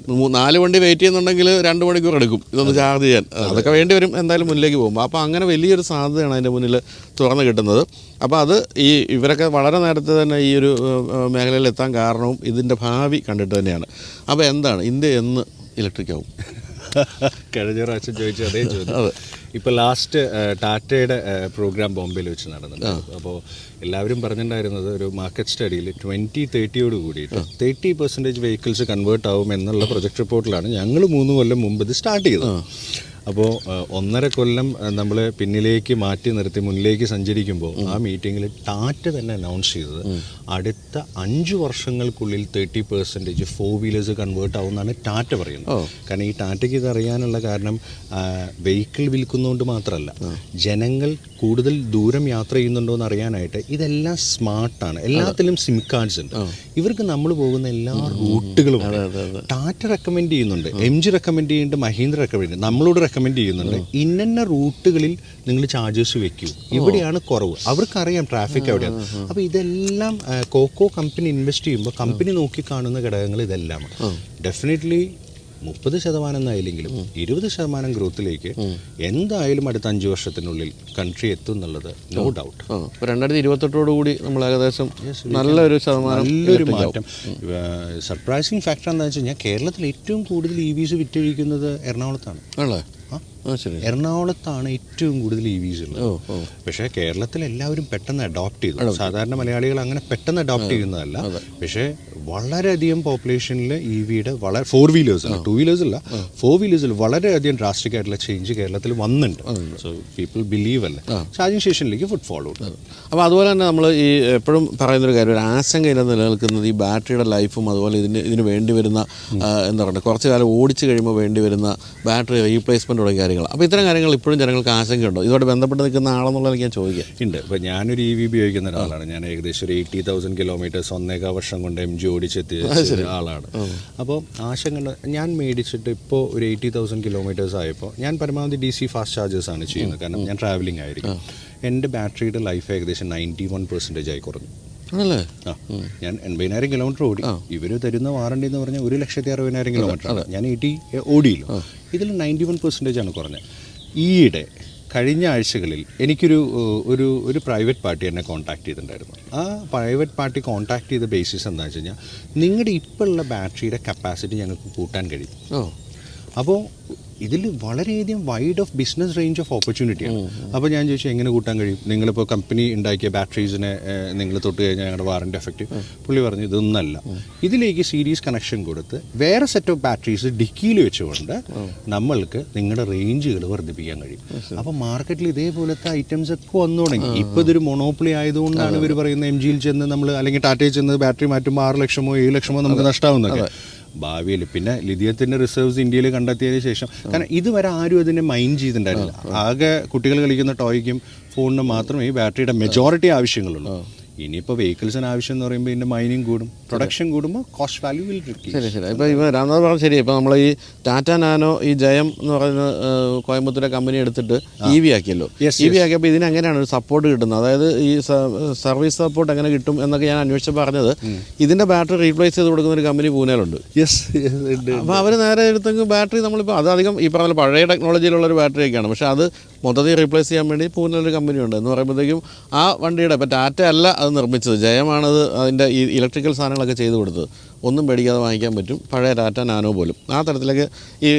Speaker 1: 4 വണ്ടി വെയിറ്റ് ചെയ്യുന്നുണ്ടെങ്കിൽ 2 മണിക്കൂർ എടുക്കും ഇതൊന്ന് ചാർജ് ചെയ്യാൻ. അതൊക്കെ വേണ്ടി വരും എന്തായാലും മുന്നിലേക്ക് പോകുമ്പോൾ. അപ്പോൾ അങ്ങനെ വലിയൊരു സാധ്യതയാണ് അതിൻ്റെ മുന്നിൽ തുറന്ന് കിട്ടുന്നത്. അപ്പോൾ അത് ഇവരൊക്കെ വളരെ നേരത്തെ തന്നെ ഈ ഒരു മേഖലയിൽ എത്താൻ കാരണവും ഇതിൻ്റെ ഭാവി കണ്ടിട്ട് തന്നെയാണ്. അപ്പോൾ എന്താണ് ഇന്ത്യ എന്ന് ഇലക്ട്രിക് ആവും?
Speaker 2: കഴിഞ്ഞ പ്രാവശ്യം ചോദിച്ചു അതേ ചോദ്യം. ഇപ്പോൾ ലാസ്റ്റ് ടാറ്റയുടെ പ്രോഗ്രാം ബോംബെയിൽ വെച്ച് നടന്നിട്ടുണ്ട്. അപ്പോൾ എല്ലാവരും പറഞ്ഞിട്ടുണ്ടായിരുന്നത് ഒരു മാർക്കറ്റ് സ്റ്റഡിയിൽ 2030 കൂടിയിട്ട് 30% വെഹിക്കിൾസ് കൺവേർട്ട് ആവും എന്നുള്ള പ്രൊജക്ട് റിപ്പോർട്ടിലാണ് ഞങ്ങൾ 3 കൊല്ലം മുമ്പ് ഇത് സ്റ്റാർട്ട് ചെയ്തത്. അപ്പോൾ 1.5 കൊല്ലം നമ്മൾ പിന്നിലേക്ക് മാറ്റി നിർത്തി മുന്നിലേക്ക് സഞ്ചരിക്കുമ്പോൾ ആ മീറ്റിങ്ങിൽ ടാറ്റ തന്നെ അനൗൺസ് ചെയ്തത് അടുത്ത 5 വർഷങ്ങൾക്കുള്ളിൽ 30% 4 വീലേഴ്സ് കൺവേർട്ട് ആവുമെന്നാണ് ടാറ്റ പറയുന്നത്. കാരണം ഈ ടാറ്റയ്ക്ക് ഇത് അറിയാനുള്ള കാരണം വെഹിക്കിൾ വിൽക്കുന്നതുകൊണ്ട് മാത്രമല്ല, ജനങ്ങൾ കൂടുതൽ ദൂരം യാത്ര ചെയ്യുന്നുണ്ടോ എന്ന് അറിയാനായിട്ട് ഇതെല്ലാം സ്മാർട്ടാണ്. എല്ലാത്തിലും സിം കാർഡ്സ് ഉണ്ട്. ഇവർക്ക് നമ്മൾ പോകുന്ന എല്ലാ റൂട്ടുകളും ടാറ്റ റെക്കമെൻഡ് ചെയ്യുന്നുണ്ട്, MG റെക്കമെൻഡ് ചെയ്യുന്നുണ്ട്, മഹീന്ദ്ര റെക്കമെൻഡ് ചെയ്യുന്നുണ്ട്, നമ്മളോട് റെക്കമെൻഡ് റെക്കമെൻഡ് ചെയ്യുന്നുണ്ട്, ഇന്ന റൂട്ടുകളിൽ നിങ്ങൾ ചാർജസ് വെക്കൂ, ഇവിടെയാണ് കുറവ്. അവർക്കറിയാം ട്രാഫിക് എവിടെയാണ്. അപ്പോൾ ഇതെല്ലാം കോക്കോ കമ്പനി ഇൻവെസ്റ്റ് ചെയ്യുമ്പോൾ കമ്പനി നോക്കി കാണുന്ന ഘടകങ്ങൾ ഇതെല്ലാമാണ്. ഡെഫിനറ്റ്ലി 30% എന്നായില്ലെങ്കിലും 20% ഗ്രോത്തിലേക്ക് എന്തായാലും അടുത്ത 5 വർഷത്തിനുള്ളിൽ കൺട്രി എത്തും എന്നുള്ളത് നോ ഡൗട്ട്.
Speaker 1: 2028 കൂടി നമ്മൾ ഏകദേശം നല്ലൊരു
Speaker 2: മാറ്റം. സർപ്രൈസിങ് ഫാക്ടർ എന്താണെന്ന് വെച്ച് കഴിഞ്ഞാൽ കേരളത്തിൽ ഏറ്റവും കൂടുതൽ EVs വിറ്റഴിക്കുന്നത് എറണാകുളത്താണ്. എറണാകുളത്താണ് ഏറ്റവും കൂടുതൽ EVs ഉള്ളത്. പക്ഷേ കേരളത്തിൽ എല്ലാവരും പെട്ടെന്ന് അഡോപ്റ്റ് ചെയ്തു. സാധാരണ മലയാളികൾ അങ്ങനെ പെട്ടെന്ന് അഡോപ്റ്റ് ചെയ്യുന്നതല്ല. പക്ഷേ വളരെയധികം പോപ്പുലേഷനിൽ EVയുടെ വളരെ 4 വീലേഴ്സ് അല്ല, 2 വീലേഴ്സ് അല്ല, 4 വീലേഴ്സിൽ വളരെയധികം ഡ്രാസ്റ്റിക് ആയിട്ടുള്ള ചേഞ്ച് കേരളത്തിൽ വന്നിട്ടുണ്ട്. സോ പീപ്പിൾ ബിലീവ് അല്ലേ ചാർജിങ് സ്റ്റേഷനിലേക്ക് ഫുഡ് ഫോളോ.
Speaker 1: അപ്പോൾ അതുപോലെ തന്നെ നമ്മൾ ഈ എപ്പോഴും പറയുന്നൊരു കാര്യം, ഒരു ആശങ്കയില്ല നിലനിൽക്കുന്നത് ഈ ബാറ്ററിയുടെ ലൈഫും അതുപോലെ ഇതിന് വേണ്ടി വരുന്ന എന്താ പറയുക, കുറച്ച് കാലം ഓടിച്ച് കഴിയുമ്പോൾ വേണ്ടി വരുന്ന ബാറ്ററി റീപ്ലേസ്മെൻറ്റ് തുടങ്ങിയ കാര്യങ്ങൾ. അപ്പോൾ ഇത്തരം കാര്യങ്ങൾ ഇപ്പോഴും ജനങ്ങൾക്ക് ആശങ്കയുണ്ടോ? ഇതോടെ ബന്ധപ്പെട്ട് നിൽക്കുന്ന ആളെന്നുള്ളത് ഞാൻ ചോദിക്കാം.
Speaker 2: ഉണ്ട്. ഇപ്പോൾ ഞാനൊരു EV ഉപയോഗിക്കുന്ന ഒരാളാണ്. ഞാൻ ഏകദേശം ഒരു 80,000 കിലോമീറ്റേഴ്സ് 1.25 വർഷം കൊണ്ട് MG ഓടിച്ചെത്തിയ ആളാണ്. അപ്പോൾ ആശങ്ക, ഞാൻ മേടിച്ചിട്ട് ഇപ്പോൾ ഒരു 80,000 കിലോമീറ്റേഴ്സ് ആയപ്പോൾ ഞാൻ പരമാവധി DC ഫാസ്റ്റ് ചാർജേഴ്സാണ് ചെയ്യുന്നത്. കാരണം ഞാൻ ട്രാവലിംഗ് ആയിരിക്കും. എൻ്റെ ബാറ്ററിയുടെ ലൈഫ് ഏകദേശം 91% ആയി കുറഞ്ഞു. ഞാൻ 80,000 കിലോമീറ്റർ ഓടി. ഇവർ തരുന്ന വാറണ്ടി എന്ന് പറഞ്ഞാൽ 1,60,60,000 കിലോമീറ്റർ. ഞാൻ 80 ഓടിയില്ലോ. ഇതിൽ 91% ആണ് കുറഞ്ഞത്. ഈയിടെ കഴിഞ്ഞ ആഴ്ചകളിൽ എനിക്കൊരു പ്രൈവറ്റ് പാർട്ടി എന്നെ കോൺടാക്ട് ചെയ്തിട്ടുണ്ടായിരുന്നു. ആ പ്രൈവറ്റ് പാർട്ടി കോൺടാക്ട് ചെയ്ത ബേസിസ് എന്താണെന്ന് വെച്ച് കഴിഞ്ഞാൽ, നിങ്ങളുടെ ഇപ്പോഴുള്ള ബാറ്ററിയുടെ കപ്പാസിറ്റി ഞങ്ങൾക്ക് കൂട്ടാൻ കഴിയും. അപ്പോൾ ഇതിൽ വളരെയധികം wide of business range of ഓപ്പർച്യൂണിറ്റിയാണ്. അപ്പോൾ ഞാൻ ചോദിച്ചു എങ്ങനെ കൂട്ടാൻ കഴിയും? നിങ്ങളിപ്പോൾ കമ്പനി ഉണ്ടാക്കിയ ബാറ്ററീസിനെ നിങ്ങൾ തൊട്ട് കഴിഞ്ഞാൽ ഞങ്ങളുടെ വാറണ്ടി എഫക്റ്റീവ്. പുള്ളി പറഞ്ഞു ഇതൊന്നല്ല, ഇതിലേക്ക് സീരീസ് കണക്ഷൻ കൊടുത്ത് വേറെ സെറ്റ് ഓഫ് ബാറ്ററീസ് ഡിക്കിയിൽ വെച്ചുകൊണ്ട് നമ്മൾക്ക് നിങ്ങളുടെ റേഞ്ചുകൾ വർദ്ധിപ്പിക്കാൻ കഴിയും. അപ്പോൾ മാർക്കറ്റിൽ ഇതേപോലത്തെ ഐറ്റംസ് ഒക്കെ വന്നു തുടങ്ങി. ഇപ്പോൾ ഇതൊരു മൊണോപ്പൊളി ആയതുകൊണ്ടാണ് ഇവർ പറയുന്നത് MGയിൽ ചെന്ന് നമ്മൾ അല്ലെങ്കിൽ ടാറ്റയിൽ ചെന്ന് ബാറ്ററി മാറ്റുമ്പോൾ 6 ലക്ഷമോ 7 ലക്ഷമോ നമുക്ക് നഷ്ടമാവുന്നൊക്കെ. ഭാവിയിൽ പിന്നെ ലിഥിയത്തിൻ്റെ റിസർവ്സ് ഇന്ത്യയിൽ കണ്ടെത്തിയതിന് ശേഷം, കാരണം ഇതുവരെ ആരും അതിനെ മൈൻഡ് ചെയ്തിട്ടുണ്ടായിരുന്നില്ല. ആകെ കുട്ടികൾ കളിക്കുന്ന ടോയ്ക്കും ഫോണിനും മാത്രമേ ഈ ബാറ്ററിയുടെ മെജോറിറ്റി ആവശ്യങ്ങളുള്ളൂ. ഇനിയിപ്പോൾ വെഹിക്കിൾസിന് ആവശ്യം എന്ന് പറയുമ്പോൾ ഇതിൻ്റെ മൈനിങ് കൂടും, പ്രൊഡക്ഷൻ കൂടുമ്പോൾ കോസ്റ്റ് വാല്യൂ വിൽ റിഡ്യൂസ്.
Speaker 1: ശരി. ഇപ്പോൾ ഇപ്പോൾ രാംനാഥ് പറഞ്ഞത് ശരി. ഇപ്പോൾ നമ്മൾ ഈ ടാറ്റ നാനോ ഈ ജയം എന്ന് പറയുന്ന കോയമ്പത്തൂരെ കമ്പനി എടുത്തിട്ട് EV ആക്കിയല്ലോ. EV ആക്കിയപ്പോൾ ഇതിന് എങ്ങനെയാണ് ഒരു സപ്പോർട്ട് കിട്ടുന്നത്? അതായത് ഈ സർവീസ് സപ്പോർട്ട് എങ്ങനെ കിട്ടും എന്നൊക്കെ ഞാൻ അന്വേഷിച്ച് പറഞ്ഞത്, ഇതിൻ്റെ ബാറ്ററി റീപ്ലേസ് ചെയ്ത് കൊടുക്കുന്ന ഒരു കമ്പനി പൂനെയിലുണ്ട്. അപ്പോൾ അവർ നേരെ എടുത്തെങ്കിൽ ബാറ്ററി നമ്മളിപ്പോൾ അതധികം ഈ പറഞ്ഞ പഴയ ടെക്നോളജിയിലുള്ളൊരു ബാറ്ററിയൊക്കെയാണ്. പക്ഷേ അത് മൊത്തത്തിൽ റീപ്ലേസ് ചെയ്യാൻ വേണ്ടി പൂനെയിലൊരു കമ്പനിയുണ്ട്. എന്ന് പറയുമ്പോഴത്തേക്കും ആ വണ്ടിയുടെ ഇപ്പോൾ ടാറ്റ അല്ല അത് നിർമ്മിച്ചത്, ജയമാണത് അതിൻ്റെ ഈ ഇലക്ട്രിക്കൽ സാധനങ്ങളൊക്കെ ചെയ്ത് കൊടുത്തത്. ഒന്നും പേടിക്കാതെ വാങ്ങിക്കാൻ പറ്റും, പഴയ ടാറ്റ നാനോ പോലും. ആ തരത്തിലേക്ക്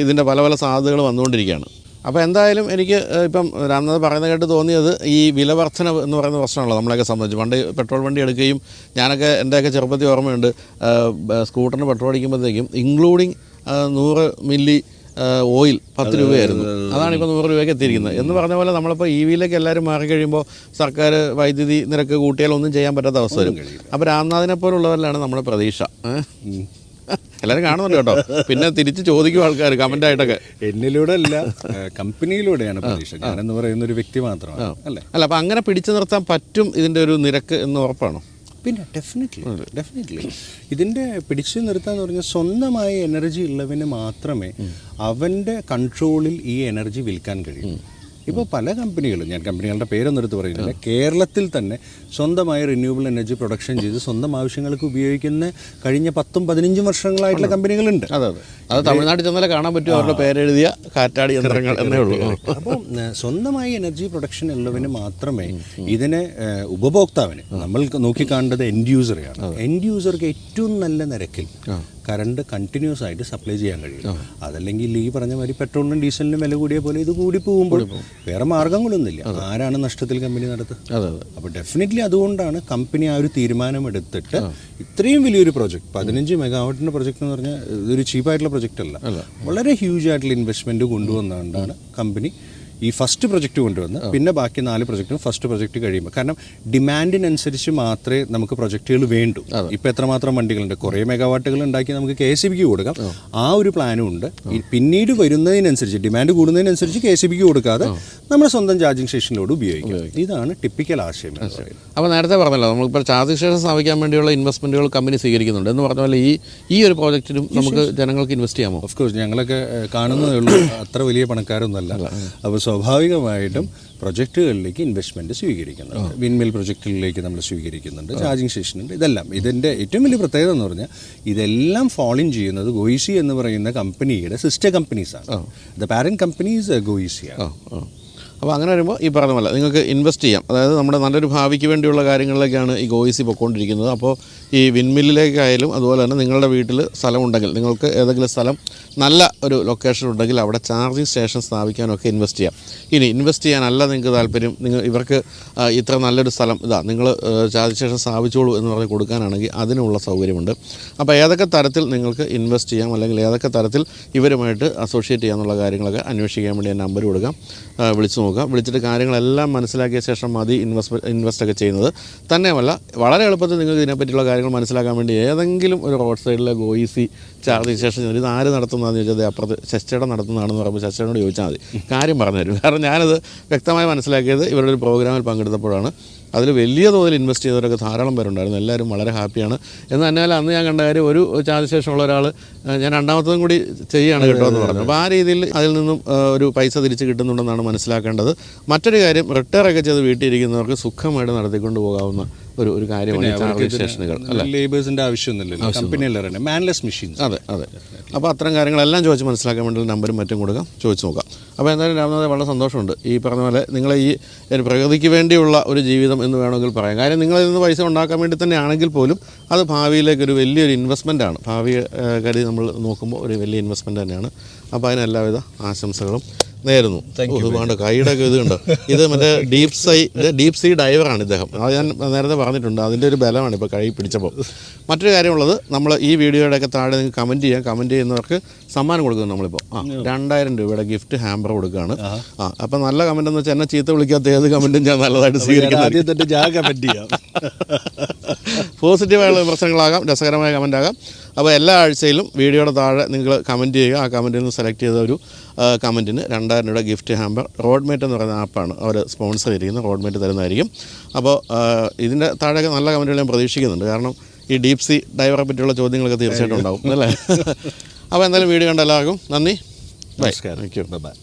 Speaker 1: ഇതിൻ്റെ പല സാധ്യതകൾ വന്നുകൊണ്ടിരിക്കുകയാണ്. അപ്പോൾ എന്തായാലും എനിക്ക് ഇപ്പം രാംനാഥ് പറയുന്ന കേട്ട് തോന്നിയത്, ഈ വില വർധന എന്ന് പറയുന്ന പ്രശ്നമാണല്ലോ നമ്മളെയൊക്കെ സംബന്ധിച്ച്. പണ്ട് പെട്രോൾ വണ്ടി എടുക്കുകയും, ഞാനൊക്കെ എൻ്റെയൊക്കെ ചെറുപ്പത്തിൽ ഓർമ്മയുണ്ട്, സ്കൂട്ടറിന് പെട്രോൾ അടിക്കുമ്പോഴത്തേക്കും ഇൻക്ലൂഡിങ് 100 മില്ലി ഓയിൽ 10 രൂപയായിരുന്നു. അതാണിപ്പോൾ 100 രൂപയ്ക്ക് എത്തിയിരിക്കുന്നത്. എന്ന് പറഞ്ഞ പോലെ നമ്മളിപ്പോൾ EVയിലേക്ക് എല്ലാവരും മാറിക്കഴിയുമ്പോൾ സർക്കാർ വൈദ്യുതി നിരക്ക് കൂട്ടിയാൽ ഒന്നും ചെയ്യാൻ പറ്റാത്ത അവസ്ഥ വരും. അപ്പോൾ രാംനാഥിനെ പോലുള്ളവരിലാണ് നമ്മുടെ പ്രതീക്ഷ. എല്ലാവരും കാണുന്നുണ്ട് കേട്ടോ. പിന്നെ തിരിച്ച് ചോദിക്കും ആൾക്കാർ കമൻ്റായിട്ടൊക്കെ.
Speaker 2: എന്നിലൂടെ അല്ല, കമ്പനിയിലൂടെയാണ് പ്രതീക്ഷ. ഞാനെന്ന് പറയുന്ന ഒരു വ്യക്തി മാത്രമാണ് അല്ലേ.
Speaker 1: അല്ല, അപ്പോൾ അങ്ങനെ പിടിച്ചു നിർത്താൻ പറ്റും ഇതിൻ്റെ ഒരു നിരക്ക് എന്ന് ഉറപ്പാണോ?
Speaker 2: പിന്നെ ഡെഫിനറ്റ്ലി ഇതിൻ്റെ പിടിച്ചു നിർത്താന്ന് പറഞ്ഞാൽ സ്വന്തമായ എനർജി ഉള്ളവന് മാത്രമേ അവൻ്റെ കൺട്രോളിൽ ഈ എനർജി വിൽക്കാൻ കഴിയൂ. ഇപ്പോൾ പല കമ്പനികളും, ഞാൻ കമ്പനികളുടെ പേരൊന്നും എടുത്ത് പറയുന്നില്ല, കേരളത്തിൽ തന്നെ സ്വന്തമായി റിന്യൂവബിൾ എനർജി പ്രൊഡക്ഷൻ ചെയ്ത് സ്വന്തം ആവശ്യങ്ങൾക്ക് ഉപയോഗിക്കുന്ന കഴിഞ്ഞ 10-15 വർഷങ്ങളായിട്ടുള്ള കമ്പനികളുണ്ട്.
Speaker 1: അത് തമിഴ്നാട്ടിൽ ചെന്നാലേ കാണാൻ പറ്റും, അവരുടെ പേരെഴുതിയ കാറ്റാടി യന്ത്രങ്ങൾ എന്നേ ഉള്ളൂ.
Speaker 2: അപ്പോൾ സ്വന്തമായി എനർജി പ്രൊഡക്ഷൻ ഉള്ളവന് മാത്രമേ ഇതിനെ ഉപഭോക്താവിന്, നമ്മൾ നോക്കിക്കാണേണ്ടത് എൻഡ് യൂസറെയാണ്. എൻഡ് യൂസർക്ക് ഏറ്റവും നല്ല നിരക്കിൽ കറണ്ട് കണ്ടിന്യൂസ് ആയിട്ട് സപ്ലൈ ചെയ്യാൻ കഴിയും. അതല്ലെങ്കിൽ ഈ പറഞ്ഞ മാതിരി പെട്രോളിനും ഡീസലിനും വില കൂടിയ പോലെ ഇത് കൂടി പോകുമ്പോൾ വേറെ മാർഗങ്ങളൊന്നുമില്ല. ആരാണ് നഷ്ടത്തിൽ കമ്പനി നടത്തുക? അപ്പോൾ ഡെഫിനറ്റ്ലി അതുകൊണ്ടാണ് കമ്പനി ആ ഒരു തീരുമാനമെടുത്തിട്ട് ഇത്രയും വലിയൊരു പ്രൊജക്ട്, 15 മെഗാവാട്ടിൻ്റെ പ്രൊജക്ട് എന്ന് പറഞ്ഞാൽ ഇതൊരു ചീപ്പായിട്ടുള്ള പ്രൊജക്റ്റ് അല്ല, വളരെ ഹ്യൂജ് ആയിട്ടുള്ള ഇൻവെസ്റ്റ്മെൻറ്റ് കൊണ്ടുവന്നുകൊണ്ടാണ് കമ്പനി ഈ ഫസ്റ്റ് പ്രൊജക്റ്റ് കൊണ്ടുവന്ന് പിന്നെ ബാക്കി 4 പ്രൊജക്റ്റും ഫസ്റ്റ് പ്രൊജക്റ്റ് കഴിയുമ്പോൾ, കാരണം ഡിമാൻഡിനനുസരിച്ച് മാത്രമേ നമുക്ക് പ്രൊജക്റ്റുകൾ വേണ്ടൂ. ഇപ്പോൾ എത്രമാത്രം വണ്ടികളുണ്ട്, കുറേ മെഗാവാട്ടുകൾ ഉണ്ടാക്കി നമുക്ക് KSEBക്ക് കൊടുക്കാം, ആ ഒരു പ്ലാനും ഉണ്ട്. പിന്നീട് വരുന്നതിനനുസരിച്ച്, ഡിമാൻഡ് കൂടുന്നതിനനുസരിച്ച് KSEBക്ക് കൊടുക്കാതെ നമ്മുടെ സ്വന്തം ചാർജിങ് സ്റ്റേഷനിലൂടെ ഉപയോഗിക്കാം. ഇതാണ് ടിപ്പിക്കൽ ആശയം.
Speaker 1: അപ്പോൾ നേരത്തെ പറഞ്ഞല്ലോ നമ്മളിപ്പോൾ ചാർജിങ് സ്റ്റേഷൻ സ്ഥാപിക്കാൻ വേണ്ടിയുള്ള ഇൻവെസ്റ്റ്മെൻറ്റുകൾ കമ്പനി സ്വീകരിക്കുന്നുണ്ട് എന്ന് പറഞ്ഞ പോലെ ഈ ഒരു പ്രോജക്റ്റിനും നമുക്ക് ജനങ്ങൾക്ക് ഇൻവെസ്റ്റ് ചെയ്യാമോ?
Speaker 2: ഓഫ് കോഴ്സ്, ഞങ്ങളൊക്കെ കാണുന്നതേ ഉള്ളൂ, അത്ര വലിയ പണക്കാരൊന്നുമല്ല. അപ്പോൾ സ്വാഭാവികമായിട്ടും പ്രൊജക്റ്റുകളിലേക്ക് ഇൻവെസ്റ്റ്മെൻറ്റ് സ്വീകരിക്കുന്നുണ്ട്. വിൻമിൽ പ്രൊജക്റ്റുകളിലേക്ക് നമ്മൾ സ്വീകരിക്കുന്നുണ്ട്, ചാർജിങ് സ്റ്റേഷനുണ്ട്, ഇതെല്ലാം. ഇതിൻ്റെ ഏറ്റവും വലിയ പ്രത്യേകത എന്ന് പറഞ്ഞാൽ ഇതെല്ലാം ഫോളോ ചെയ്യുന്നത് ഗോയിസി എന്ന് പറയുന്ന കമ്പനിയുടെ സിസ്റ്റർ കമ്പനീസാണ്. ദ പാരന്റ് കമ്പനീസ് ഗോയിസിയാണ്.
Speaker 1: അപ്പോൾ അങ്ങനെ വരുമ്പോൾ ഈ പറഞ്ഞ പോലെ നിങ്ങൾക്ക് ഇൻവെസ്റ്റ് ചെയ്യാം. അതായത് നമ്മുടെ നല്ലൊരു ഭാവിക്ക് വേണ്ടിയുള്ള കാര്യങ്ങളിലേക്കാണ് ഈ ഗോയിസി പൊയ്ക്കൊണ്ടിരിക്കുന്നത്. അപ്പോൾ ഈ വിൻമില്ലിലേക്കായാലും അതുപോലെ തന്നെ നിങ്ങളുടെ വീട്ടിൽ സ്ഥലമുണ്ടെങ്കിൽ, നിങ്ങൾക്ക് ഏതെങ്കിലും സ്ഥലം നല്ല ഒരു ലൊക്കേഷൻ ഉണ്ടെങ്കിൽ അവിടെ ചാർജിങ് സ്റ്റേഷൻ സ്ഥാപിക്കാനൊക്കെ ഇൻവെസ്റ്റ് ചെയ്യാം. ഇനി ഇൻവെസ്റ്റ് ചെയ്യാനല്ല നിങ്ങൾക്ക് താല്പര്യം, ഇവർക്ക് ഇത്ര നല്ലൊരു സ്ഥലം നിങ്ങൾ ചാർജിങ് സ്റ്റേഷൻ സ്ഥാപിച്ചോളൂ എന്ന് പറഞ്ഞ് കൊടുക്കാനാണെങ്കിൽ അതിനുള്ള സൗകര്യമുണ്ട്. അപ്പോൾ ഏതൊക്കെ തരത്തിൽ നിങ്ങൾക്ക് ഇൻവെസ്റ്റ് ചെയ്യാം, അല്ലെങ്കിൽ ഏതൊക്കെ തരത്തിൽ ഇവരുമായിട്ട് അസോസിയേറ്റ് ചെയ്യാമെന്നുള്ള കാര്യങ്ങളൊക്കെ അന്വേഷിക്കാൻ വേണ്ടി ഞാൻ നമ്പർ കൊടുക്കാം. വിളിച്ചു നോക്കാം. വിളിച്ചിട്ട് കാര്യങ്ങളെല്ലാം മനസ്സിലാക്കിയ ശേഷം മതി ഇൻവെസ്റ്റൊക്കെ ചെയ്യുന്നത്. തന്നെയുമല്ല, വളരെ എളുപ്പത്തിൽ നിങ്ങൾക്ക് ഇതിനെപ്പറ്റിയുള്ള കാര്യങ്ങൾ മനസ്സിലാക്കാൻ വേണ്ടി ഏതെങ്കിലും ഒരു റോഡ് സൈഡിലെ ഗോയിസി ചാർജിങ് സ്റ്റേഷൻ ഇത് ആര് നടത്തുന്നതെന്ന് ചോദിച്ചാൽ അപ്പുറത്ത് ശശിയുടെ നടത്തുന്നതാണെന്ന് പറയുമ്പോൾ ശശിയോട് ചോദിച്ചാൽ മതി, കാര്യം പറഞ്ഞു തരും. കാരണം ഞാനത് വ്യക്തമായി മനസ്സിലാക്കിയത് ഇവരുടെ ഒരു പ്രോഗ്രാമിൽ പങ്കെടുത്തപ്പോഴാണ്. അതിൽ വലിയ തോതിൽ ഇൻവെസ്റ്റ് ചെയ്തവരൊക്കെ ധാരാളം പേരുണ്ടായിരുന്നു. എല്ലാവരും വളരെ ഹാപ്പിയാണ്. എന്ന് തന്നെയല്ല, അന്ന് ഞാൻ കണ്ട കാര്യം, ഒരു ചാർജ് ശേഷമുള്ള ഒരാൾ ഞാൻ രണ്ടാമത്തതും കൂടി ചെയ്യുകയാണ് കേട്ടോ എന്ന് പറഞ്ഞു. അപ്പോൾ ആ രീതിയിൽ അതിൽ നിന്നും ഒരു പൈസ തിരിച്ച് കിട്ടുന്നുണ്ടെന്നാണ് മനസ്സിലാക്കേണ്ടത്. മറ്റൊരു കാര്യം, റിട്ടയറൊക്കെ ചെയ്ത് വീട്ടിലിരിക്കുന്നവർക്ക് സുഖമായിട്ട് നടത്തിക്കൊണ്ട് പോകാവുന്ന ഒരു കാര്യമാണ് ഈ ചാർജിങ് സ്റ്റേഷനുകൾ. അല്ല,
Speaker 2: ലേബേഴ്സിൻ്റെ ആവശ്യമൊന്നുമില്ലല്ലോ, കമ്പനിയിലെ മാൻലെസ് മെഷീൻസ്.
Speaker 1: അതെ. അപ്പോൾ അത്തരം കാര്യങ്ങളെല്ലാം ചോദിച്ച് മനസ്സിലാക്കാൻ വേണ്ടി നമ്പറും മറ്റും കൊടുക്കാം, ചോദിച്ച് നോക്കാം. അപ്പോൾ എന്തായാലും രാമനാഥ്, വളരെ സന്തോഷമുണ്ട്. ഈ പറഞ്ഞ പോലെ നിങ്ങൾ ഈ പ്രകൃതിക്ക് വേണ്ടിയുള്ള ഒരു ജീവിതം എന്ന് വേണമെങ്കിൽ പറയാം. കാര്യം നിങ്ങളിൽ നിന്ന് പൈസ ഉണ്ടാക്കാൻ വേണ്ടി തന്നെ ആണെങ്കിൽ പോലും അത് ഭാവിയിലേക്കൊരു വലിയൊരു ഇൻവെസ്റ്റ്മെൻറ്റാണ്. ഭാവിയെ കരുതി നമ്മൾ നോക്കുമ്പോൾ ഒരു വലിയ ഇൻവെസ്റ്റ്മെൻറ്റ് തന്നെയാണ്. അപ്പോൾ അതിന് എല്ലാവിധ ആശംസകളും നേരുന്നു. ഒരുപാട് കൈയുടെ ഒക്കെ ഇതുണ്ട്. ഇത് മറ്റേ ഡീപ് സീ ഡൈവറാണ് ഇദ്ദേഹം. അത് ഞാൻ നേരത്തെ പറഞ്ഞിട്ടുണ്ട്. അതിൻ്റെ ഒരു ബലമാണ് ഇപ്പോൾ കൈ പിടിച്ചപ്പോൾ. മറ്റൊരു കാര്യമുള്ളത്, നമ്മൾ ഈ വീഡിയോയുടെയൊക്കെ താഴെ നിങ്ങൾക്ക് കമൻറ്റ് ചെയ്യാം. കമൻറ്റ് ചെയ്യുന്നവർക്ക് സമ്മാനം കൊടുക്കുന്നു. നമ്മളിപ്പോൾ 2000 രൂപയുടെ ഗിഫ്റ്റ് ഹാമ്പർ കൊടുക്കുകയാണ്. അപ്പം നല്ല കമൻ്റ് എന്ന് വെച്ചാൽ എന്നെ ചീത്ത വിളിക്കാത്ത ഏത് കമൻറ്റും ഞാൻ നല്ലതായിട്ട് സ്വീകരിക്കുന്നത്. പോസിറ്റീവായുള്ള വിമർശനങ്ങളാകാം, രസകരമായ കമൻ്റ് ആകാം. അപ്പോൾ എല്ലാ ആഴ്ചയിലും വീഡിയോയുടെ താഴെ നിങ്ങൾ കമൻറ്റ് ചെയ്യുക. ആ കമൻറ്റിൽ നിന്ന് സെലക്ട് ചെയ്ത ഒരു കമൻറ്റിന് 2000 രൂപയുടെ ഗിഫ്റ്റ് ഹാമ്പർ റോഡ്മേറ്റ് എന്ന് പറയുന്ന ആപ്പാണ് അവർ സ്പോൺസർ ചെയ്തിരിക്കുന്നത്. റോഡ്മേറ്റ് തരുന്നതായിരിക്കും. അപ്പോൾ ഇതിൻ്റെ താഴെയൊക്കെ നല്ല കമൻറ്റുകൾ ഞാൻ പ്രതീക്ഷിക്കുന്നുണ്ട്. കാരണം ഈ ഡീപ് സീ ഡൈവറെ പറ്റിയുള്ള ചോദ്യങ്ങളൊക്കെ തീർച്ചയായിട്ടും ഉണ്ടാവും അല്ലേ. അപ്പോൾ എന്തായാലും വീഡിയോ കണ്ട എല്ലാവർക്കും നന്ദി.
Speaker 2: നമസ്കാരം.
Speaker 1: Thank you.
Speaker 2: ബൈ.